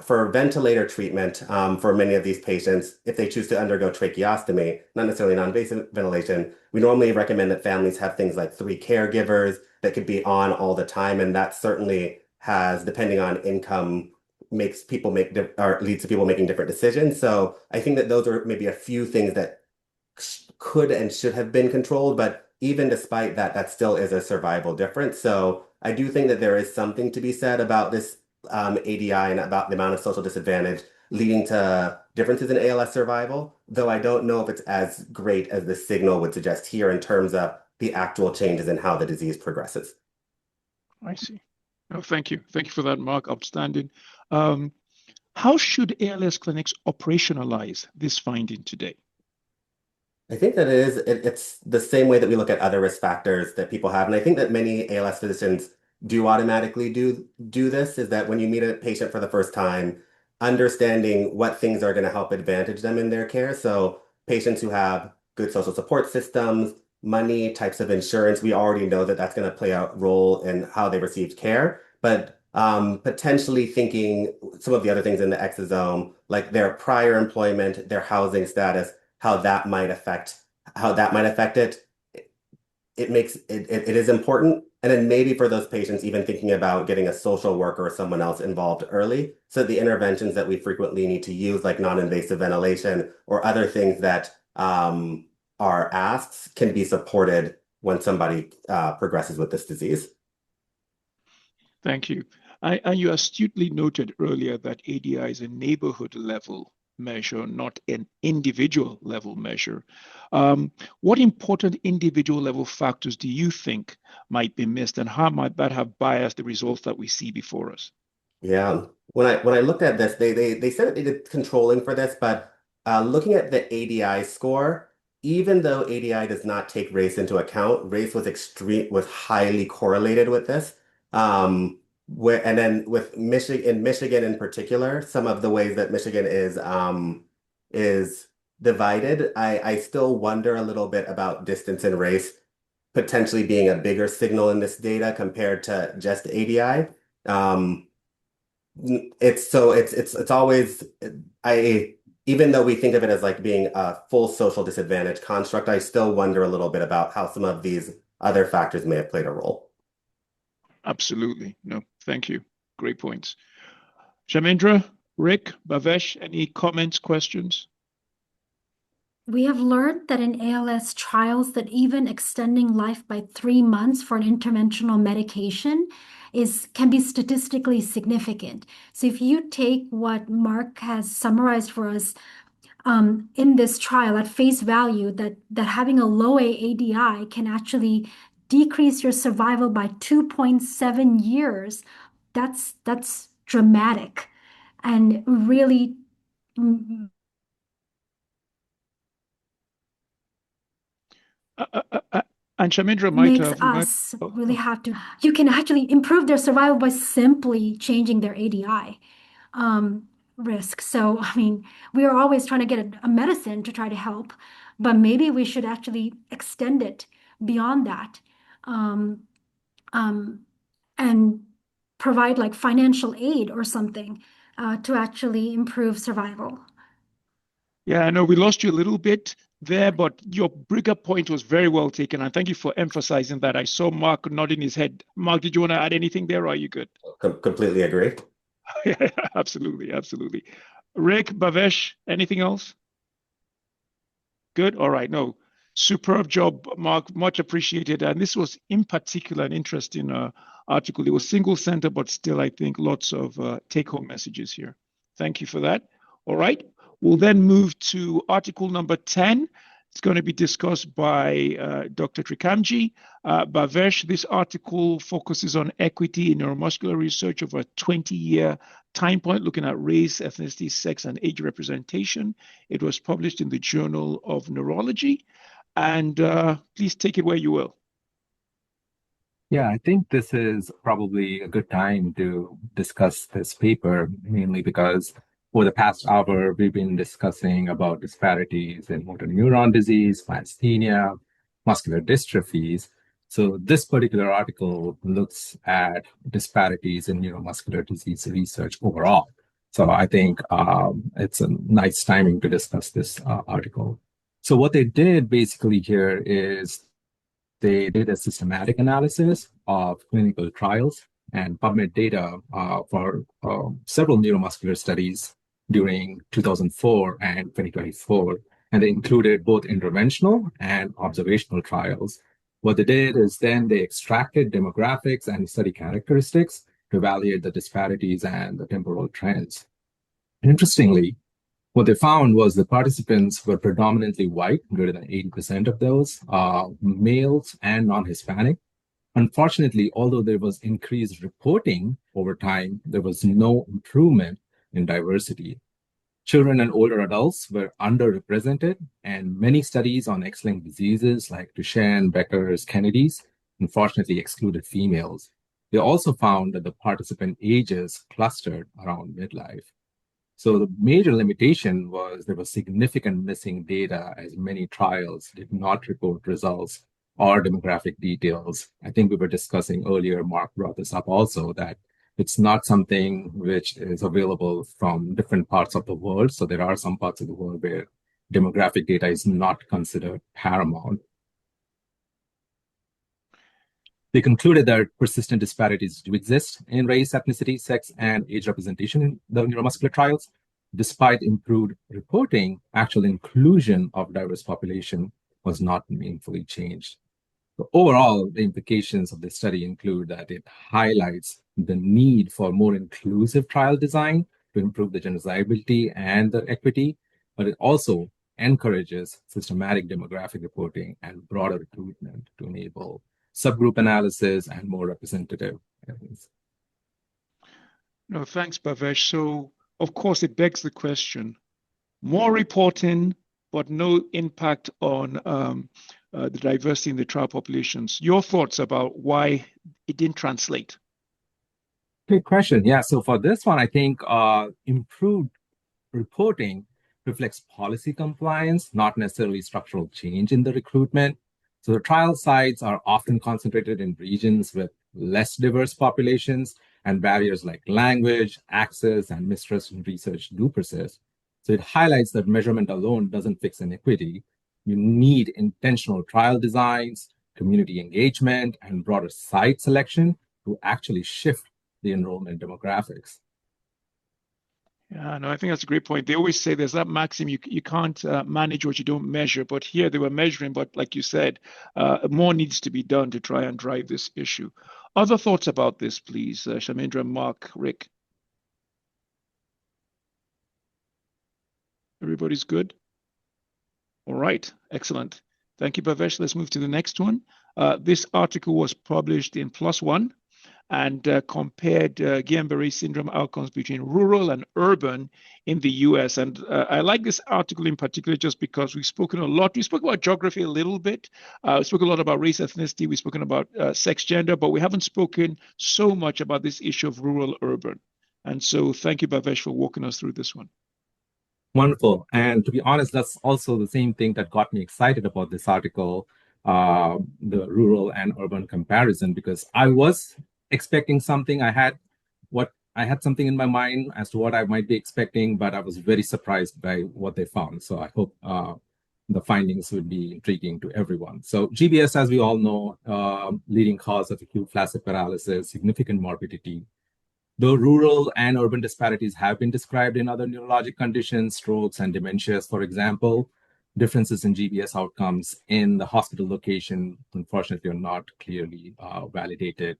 for ventilator treatment, for many of these patients, if they choose to undergo tracheostomy, not necessarily non-invasive ventilation, we normally recommend that families have things like 3 caregivers that could be on all the time. And that certainly has, depending on income, leads to people making different decisions. So I think that those are maybe a few things that could and should have been controlled, but even despite that, that still is a survival difference. So I do think that there is something to be said about this ADI and about the amount of social disadvantage leading to differences in ALS survival, though I don't know if it's as great as the signal would suggest here in terms of the actual changes in how the disease progresses. I see. No, thank you. Thank you for that, Mark. Outstanding. How should ALS clinics operationalize this finding today? I think that it's the same way that we look at other risk factors that people have. And I think that many ALS physicians do automatically do this, is that when you meet a patient for the first time, understanding what things are going to help advantage them in their care. So patients who have good social support systems, money, types of insurance, we already know that that's going to play a role in how they received care. But potentially thinking some of the other things in the exosome, like their prior employment, their housing status, how that might affect it. It is important. And then maybe for those patients, even thinking about getting a social worker or someone else involved early. So the interventions that we frequently need to use, like non-invasive ventilation or other things that are asks, can be supported when somebody progresses with this disease. Thank you. And you astutely noted earlier that ADI is a neighborhood level measure, not an individual level measure. What important individual level factors do you think might be missed, and how might that have biased the results that we see before us? Yeah. When I looked at this, they said that they did controlling for this, but looking at the ADI score, even though ADI does not take race into account, race was highly correlated with this. And then with Michigan in particular, some of the ways that Michigan is divided, I still wonder a little bit about distance and race potentially being a bigger signal in this data compared to just ADI. It's always even though we think of it as like being a full social disadvantage construct, I still wonder a little bit about how some of these other factors may have played a role. Absolutely. No, thank you. Great points. Chamindra, Rick, Bhavesh, any comments, questions? We have learned that in ALS trials that even extending life by 3 months for an interventional medication can be statistically significant. So if you take what Mark has summarized for us in this trial at face value, that having a low ADI can actually decrease your survival by 2.7 years, that's dramatic and really and Chamindra makes us really have to. You can actually improve their survival by simply changing their ADI risk. So, I mean, we are always trying to get a medicine to try to help, but maybe we should actually extend it beyond that and provide like financial aid or something to actually improve survival. Yeah, I know we lost you a little bit there, but your bigger point was very well taken. And thank you for emphasizing that. I saw Mark nodding his head. Mark, did you want to add anything there, or are you good? Completely agree. Yeah, absolutely, absolutely. Rick, Bhavesh, anything else? Good. All right. No, superb job, Mark. Much appreciated. And this was in particular an interesting article. It was single center, but still, I think lots of take-home messages here. Thank you for that. All right. We'll then move to article number 10. It's going to be discussed by Dr. Trikamji. Bhavesh, this article focuses on equity in neuromuscular research over a 20-year time point, looking at race, ethnicity, sex, and age representation. It was published in the Journal of Neurology. And please take it where you will. Yeah, I think this is probably a good time to discuss this paper, mainly because for the past hour, we've been discussing about disparities in motor neuron disease, myasthenia, muscular dystrophies. So this particular article looks at disparities in neuromuscular disease research overall. So I think it's a nice timing to discuss this article. So what they did basically here is they did a systematic analysis of clinical trials and PubMed data for several neuromuscular studies during 2004 and 2024, and they included both interventional and observational trials. What they did is then they extracted demographics and study characteristics to evaluate the disparities and the temporal trends. And interestingly, what they found was the participants were predominantly white, greater than 80% of those, males and non-Hispanic. Unfortunately, although there was increased reporting over time, there was no improvement in diversity. Children and older adults were underrepresented, and many studies on X-linked diseases like Duchenne, Becker's, Kennedy's, unfortunately excluded females. They also found that the participant ages clustered around midlife. So the major limitation was there was significant missing data, as many trials did not report results or demographic details. I think we were discussing earlier, Mark brought this up also, that It's not something which is available from different parts of the world. So there are some parts of the world where demographic data is not considered paramount. They concluded that persistent disparities do exist in race, ethnicity, sex, and age representation in the neuromuscular trials. Despite improved reporting, actual inclusion of diverse population was not meaningfully changed. So overall, the implications of this study include that it highlights the need for more inclusive trial design to improve the generalizability and the equity, but it also encourages systematic demographic reporting and broader recruitment to enable subgroup analysis and more representative evidence. No, thanks, Bhavesh. So, of course, it begs the question, more reporting, but no impact on the diversity in the trial populations. Your thoughts about why it didn't translate? Good question. Yeah, so for this one, I think improved reporting reflects policy compliance, not necessarily structural change in the recruitment. So the trial sites are often concentrated in regions with less diverse populations, and barriers like language, access, and mistrust in research do persist. So it highlights that measurement alone doesn't fix inequity. You need intentional trial designs, community engagement, and broader site selection to actually shift the enrollment demographics. Yeah, no, I think that's a great point. They always say there's that maxim, you can't manage what you don't measure, but here they were measuring, but like you said, more needs to be done to try and drive this issue. Other thoughts about this, please, Chamindra, Mark, Rick? Everybody's good? All right, excellent. Thank you, Bhavesh. Let's move to the next one. This article was published in PLoS One and compared Guillain-Barré syndrome outcomes between rural and urban in the US. And I like this article in particular just because we've spoken a lot. We spoke about geography a little bit. We spoke a lot about race, ethnicity. We've spoken about sex, gender, but we haven't spoken so much about this issue of rural, urban. And so thank you, Bhavesh, for walking us through this one. Wonderful. And to be honest, that's also the same thing that got me excited about this article, the rural and urban comparison, because I was expecting something. I had something in my mind as to what I might be expecting, but I was very surprised by what they found. So I hope the findings would be intriguing to everyone. So GBS, as we all know, leading cause of acute flaccid paralysis, significant morbidity. Though rural and urban disparities have been described in other neurologic conditions, strokes and dementias, for example, differences in GBS outcomes in the hospital location, unfortunately, are not clearly validated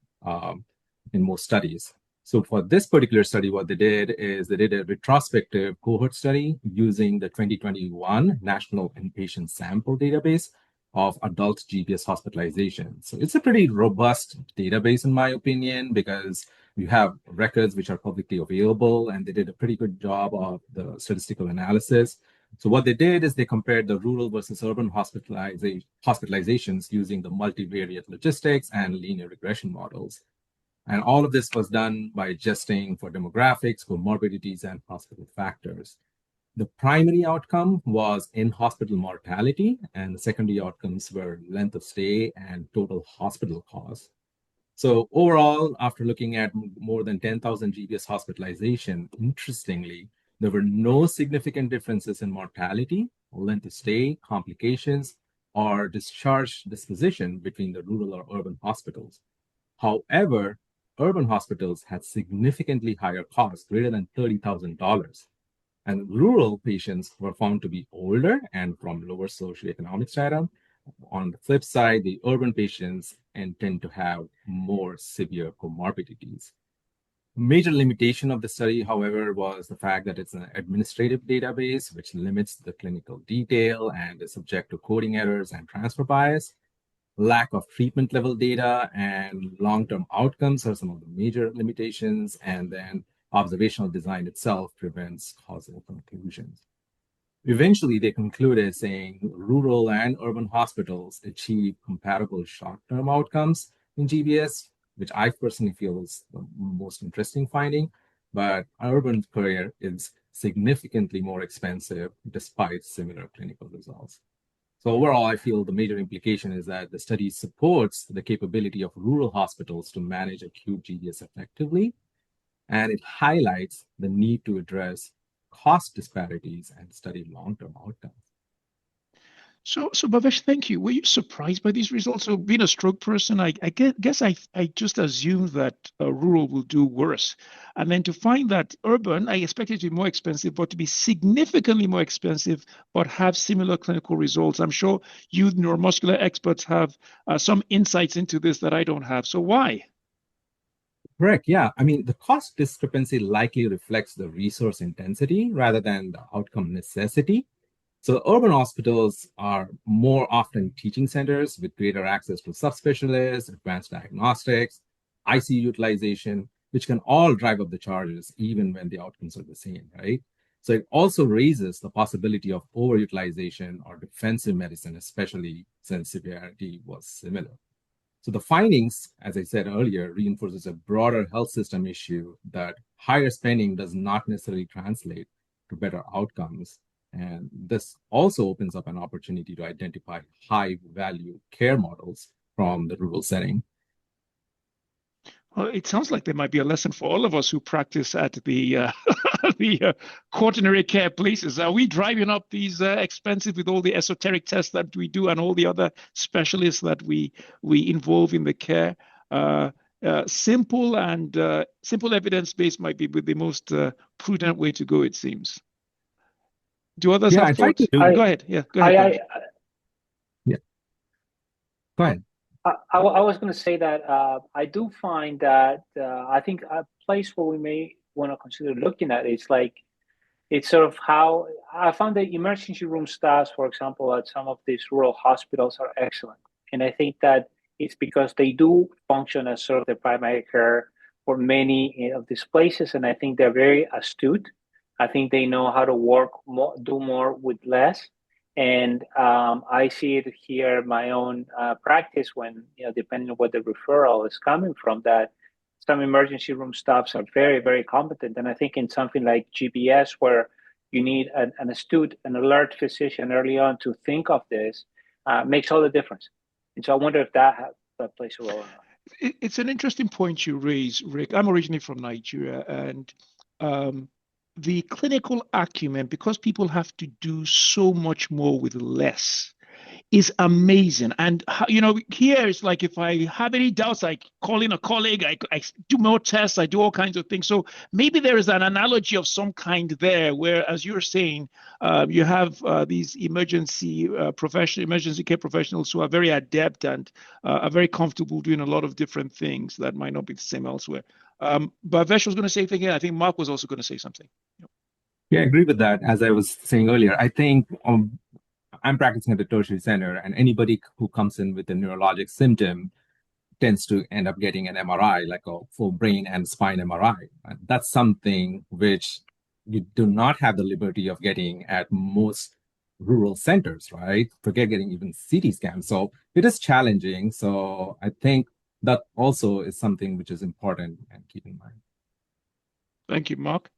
in most studies. So for this particular study, what they did is they did a retrospective cohort study using the 2021 National Inpatient Sample Database of adult GBS hospitalization. So it's a pretty robust database, in my opinion, because you have records which are publicly available, and they did a pretty good job of the statistical analysis. So what they did is they compared the rural versus urban hospitalizations using the multivariate logistics and linear regression models. And all of this was done by adjusting for demographics, comorbidities, and hospital factors. The primary outcome was in-hospital mortality, and the secondary outcomes were length of stay and total hospital costs. So overall, after looking at more than 10,000 GBS hospitalization, interestingly, there were no significant differences in mortality, length of stay, complications, or discharge disposition between the rural or urban hospitals. However, urban hospitals had significantly higher costs, greater than $30,000. And rural patients were found to be older and from lower socioeconomic strata. On the flip side, the urban patients tend to have more severe comorbidities. A major limitation of the study, however, was the fact that it's an administrative database, which limits the clinical detail and is subject to coding errors and transfer bias. Lack of treatment level data and long-term outcomes are some of the major limitations, and then observational design itself prevents causal conclusions. Eventually, they concluded saying rural and urban hospitals achieve comparable short-term outcomes in GBS, which I personally feel is the most interesting finding, but urban care is significantly more expensive despite similar clinical results. So overall, I feel the major implication is that the study supports the capability of rural hospitals to manage acute GBS effectively, And it highlights the need to address cost disparities and study long-term outcomes. So Bhavesh, thank you. Were you surprised by these results? So being a stroke person, I guess I just assumed that rural will do worse. And then to find that urban, I expected it to be more expensive, but to be significantly more expensive, but have similar clinical results. I'm sure you neuromuscular experts have some insights into this that I don't have. So why? Correct. Yeah. I mean, the cost discrepancy likely reflects the resource intensity rather than the outcome necessity. So urban hospitals are more often teaching centers with greater access to subspecialists, advanced diagnostics, ICU utilization, which can all drive up the charges even when the outcomes are the same, right? So it also raises the possibility of overutilization or defensive medicine, especially since severity was similar. So the findings, as I said earlier, reinforces a broader health system issue that higher spending does not necessarily translate to better outcomes. And this also opens up an opportunity to identify high-value care models from the rural setting. Well, it sounds like there might be a lesson for all of us who practice at the the quaternary care places. Are we driving up these expenses with all the esoteric tests that we do and all the other specialists that we involve in the care? Simple evidence-based might be the most prudent way to go, it seems. Do others have thoughts? Go ahead. Yeah, go ahead. Yeah. Go ahead. I was going to say that I do find that I think a place where we may want to consider looking at it's sort of how I found the emergency room staffs, for example, at some of these rural hospitals are excellent. And I think that it's because they do function as sort of the primary care for many of these places. And I think they're very astute. I think they know how to work more, do more with less. And I see it here in my own practice when, depending on what the referral is coming from, that some emergency room staffs are very, very competent. And I think in something like GBS, where you need an astute, an alert physician early on to think of this, makes all the difference. And so I wonder if that plays a role or not. It's an interesting point you raise, Rick. I'm originally from Nigeria, and the clinical acumen, because people have to do so much more with less, is amazing. And here it's like if I have any doubts, I call in a colleague, I do more tests, I do all kinds of things. So maybe there is an analogy of some kind there, where, as you're saying, you have these emergency care professionals who are very adept and are very comfortable doing a lot of different things that might not be the same elsewhere. Bhavesh was going to say something. I think Mark was also going to say something. Yeah, I agree with that. As I was saying earlier, I think I'm practicing at the tertiary center, and anybody who comes in with a neurologic symptom tends to end up getting an MRI, like a full brain and spine MRI. That's something which you do not have the liberty of getting at most rural centers, right? Forget getting even CT scans. So it is challenging. So I think that also is something which is important and keep in mind. Thank you, Mark.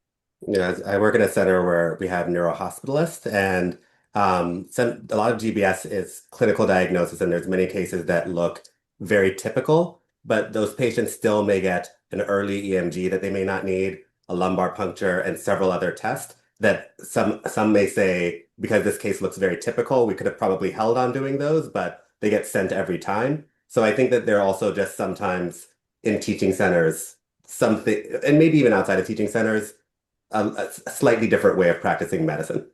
Yeah, I work at a center where we have neurohospitalists, and a lot of GBS is clinical diagnosis, and there's many cases that look very typical, but those patients still may get an early EMG that they may not need, a lumbar puncture, and several other tests that some may say, because this case looks very typical, we could have probably held on doing those, but they get sent every time. So I think that they're also just sometimes in teaching centers, something, and maybe even outside of teaching centers, a slightly different way of practicing medicine.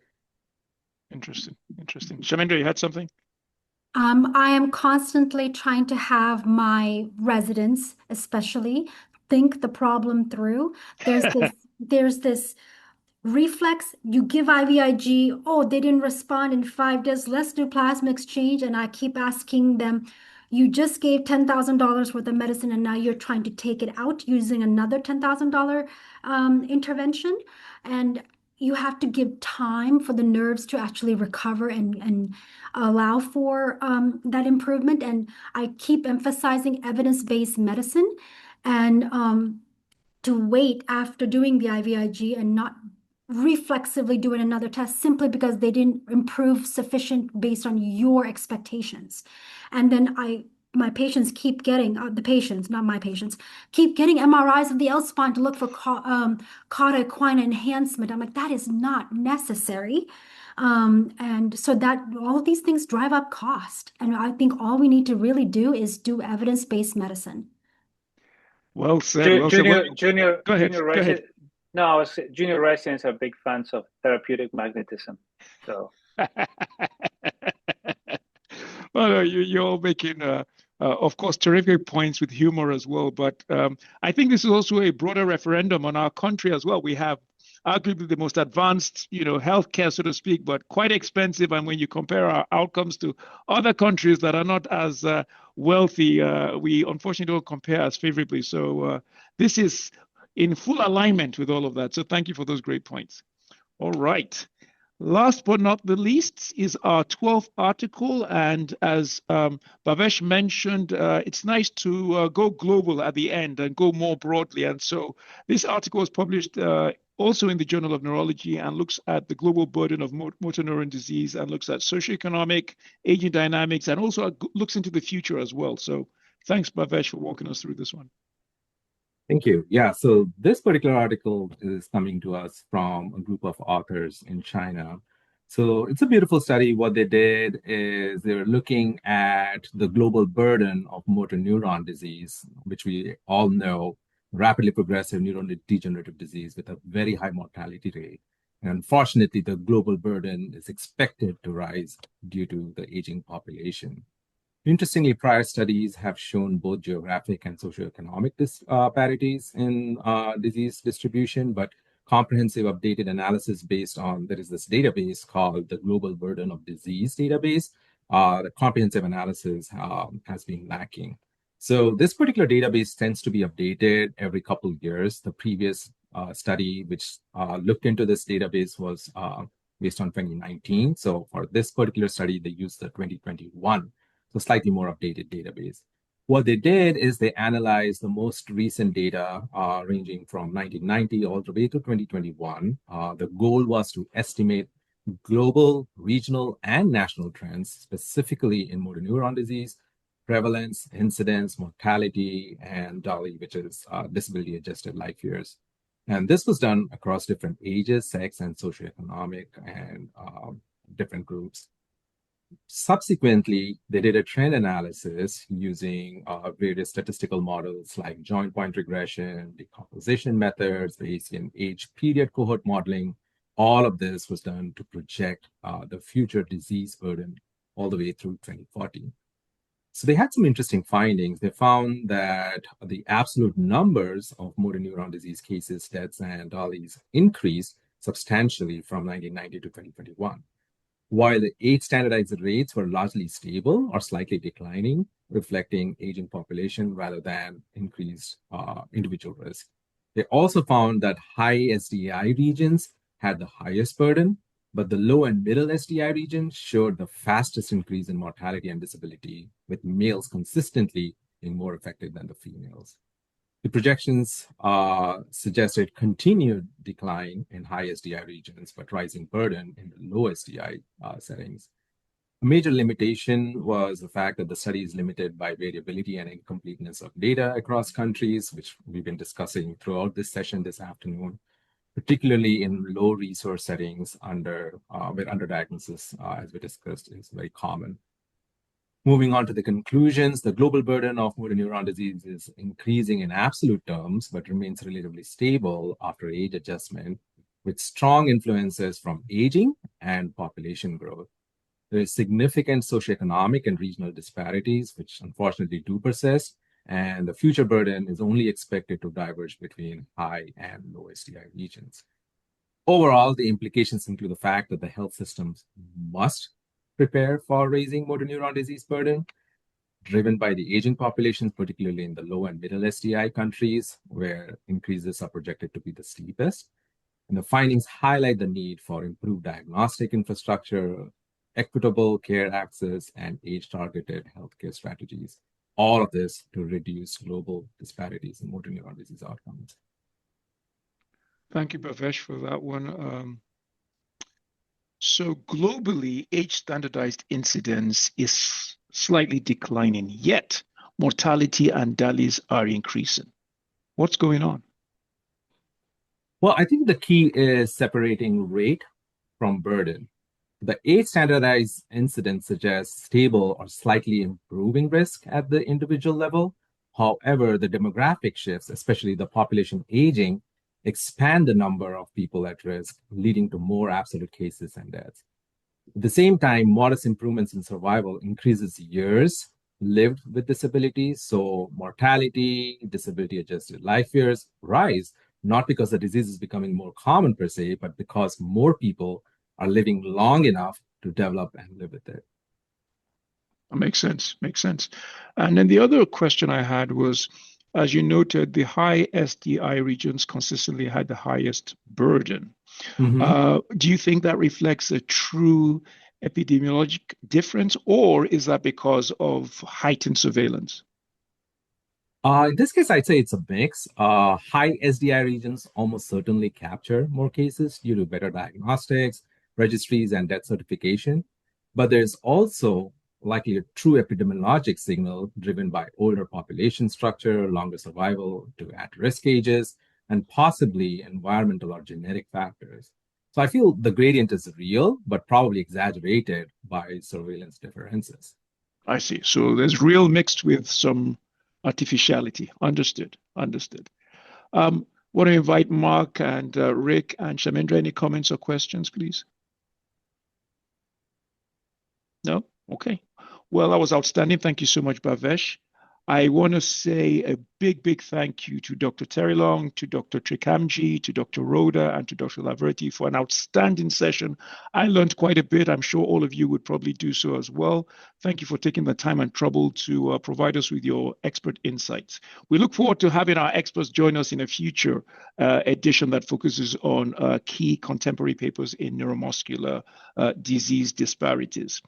Interesting. Chamindra, you had something? I am constantly trying to have my residents, especially, think the problem through. There's this reflex. You give IVIG. Oh, they didn't respond in 5 days. Let's do plasma exchange. And I keep asking them, you just gave $10,000 worth of medicine, and now you're trying to take it out using another $10,000 intervention. And you have to give time for the nerves to actually recover and allow for that improvement. And I keep emphasizing evidence-based medicine, and to wait after doing the IVIG and not reflexively doing another test simply because they didn't improve sufficient based on your expectations. And then I my patients keep getting, the patients, not my patients, keep getting MRIs of the L spine to look for cauda equina enhancement. I'm like, that is not necessary. And so that all of these things drive up cost. And I think all we need to really do is do evidence-based medicine. Well said. Well said. Junior Go ahead. Go ahead. No, junior residents are big fans of therapeutic magnetism. So. Well, you're all making, of course, terrific points with humor as well. But I think this is also a broader referendum on our country as well. We have arguably the most advanced, healthcare, so to speak, but quite expensive. And when you compare our outcomes to other countries that are not as wealthy, we unfortunately don't compare as favorably. So this is in full alignment with all of that. So thank you for those great points. All right. Last but not the least is our 12th article. And as Bhavesh mentioned, it's nice to go global at the end and go more broadly. And so this article was published also in the Journal of Neurology and looks at the global burden of motor neuron disease and looks at socioeconomic, aging dynamics, and also looks into the future as well. So thanks, Bhavesh, for walking us through this one. Thank you. Yeah, so this particular article is coming to us from a group of authors in China. So it's a beautiful study. What they did is they were looking at the global burden of motor neuron disease, which we all know, rapidly progressive neurodegenerative disease with a very high mortality rate. And unfortunately, the global burden is expected to rise due to the aging population. Interestingly, prior studies have shown both geographic and socioeconomic disparities in disease distribution, but comprehensive updated analysis based on, there is this database called the Global Burden of Disease database. The comprehensive analysis has been lacking. So this particular database tends to be updated every couple of years. The previous study, which looked into this database, was based on 2019. So for this particular study, they used the 2021. So slightly more updated database. What they did is they analyzed the most recent data ranging from 1990 all the way to 2021. The goal was to estimate global, regional, and national trends, specifically in motor neuron disease, prevalence, incidence, mortality, and DALY, which is disability-adjusted life years. And this was done across different ages, sex, and socioeconomic, and different groups. Subsequently, they did a trend analysis using various statistical models like joint point regression, decomposition methods, Bayesian age period cohort modeling. All of this was done to project the future disease burden all the way through 2040. So they had some interesting findings. They found that the absolute numbers of motor neuron disease cases, deaths, and DALYs increased substantially from 1990 to 2021. While the age standardized rates were largely stable or slightly declining, reflecting aging population rather than increased individual risk. They also found that high SDI regions had the highest burden, but the low and middle SDI region showed the fastest increase in mortality and disability, with males consistently being more affected than the females. The projections suggested continued decline in high SDI regions, but rising burden in the low SDI settings. A major limitation was the fact that the study is limited by variability and incompleteness of data across countries, which we've been discussing throughout this session this afternoon, particularly in low resource settings where underdiagnosis, as we discussed, is very common. Moving on to the conclusions, the global burden of motor neuron disease is increasing in absolute terms, but remains relatively stable after age adjustment, with strong influences from aging and population growth. There is significant socioeconomic and regional disparities, which unfortunately do persist, and the future burden is only expected to diverge between high and low SDI regions. Overall, the implications include the fact that the health systems must prepare for raising motor neuron disease burden, driven by the aging populations, particularly in the low and middle SDI countries, where increases are projected to be the steepest. And the findings highlight the need for improved diagnostic infrastructure, equitable care access, and age-targeted healthcare strategies. All of this to reduce global disparities in motor neuron disease outcomes. Thank you, Bhavesh, for that one. So globally, age standardized incidence is slightly declining, yet mortality and DALYs are increasing. What's going on? Well, I think the key is separating rate from burden. The age-standardized incidence suggests stable or slightly improving risk at the individual level. However, the demographic shifts, especially the population aging, expand the number of people at risk, leading to more absolute cases and deaths. At the same time, modest improvements in survival increases years lived with disabilities, so mortality, disability-adjusted life years rise, not because the disease is becoming more common per se, but because more people are living long enough to develop and live with it. Makes sense. Makes sense. And then the other question I had was, as you noted, the high SDI regions consistently had the highest burden. Do you think that reflects a true epidemiologic difference, or is that because of heightened surveillance? In this case, I'd say it's a mix. High SDI regions almost certainly capture more cases due to better diagnostics, registries, and death certification. But there's also likely a true epidemiologic signal driven by older population structure, longer survival to at-risk ages, and possibly environmental or genetic factors. So I feel the gradient is real, but probably exaggerated by surveillance differences. I see. So there's real mixed with some artificiality. Understood. Understood. Want to invite Mark and Rick and Chamindra. Any comments or questions, please? No? Okay. Well, that was outstanding. Thank you so much, Bhavesh. I want to say a big, big thank you to Dr. Terrelonge, to Dr. Trikamji, to Dr. Roda, and to Dr. Laverty for an outstanding session. I learned quite a bit. I'm sure all of you would probably do so as well. Thank you for taking the time and trouble to provide us with your expert insights. We look forward to having our experts join us in a future edition that focuses on key contemporary papers in neuromuscular disease disparities.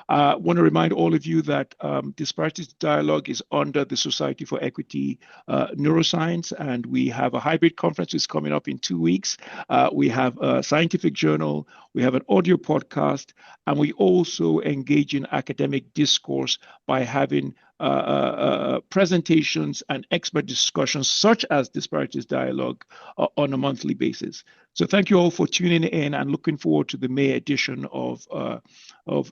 I want to remind all of you that Disparities Dialogue is under the Society for Equity Neuroscience, and we have a hybrid conference that's coming up in 2 weeks. We have a scientific journal, we have an audio podcast, and we also engage in academic discourse by having presentations and expert discussions such as Disparities Dialogue on a monthly basis. So thank you all for tuning in and looking forward to the May edition of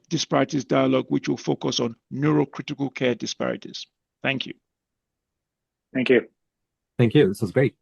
Disparities Dialogue, which will focus on neurocritical care disparities. Thank you. Thank you. Thank you. This was great.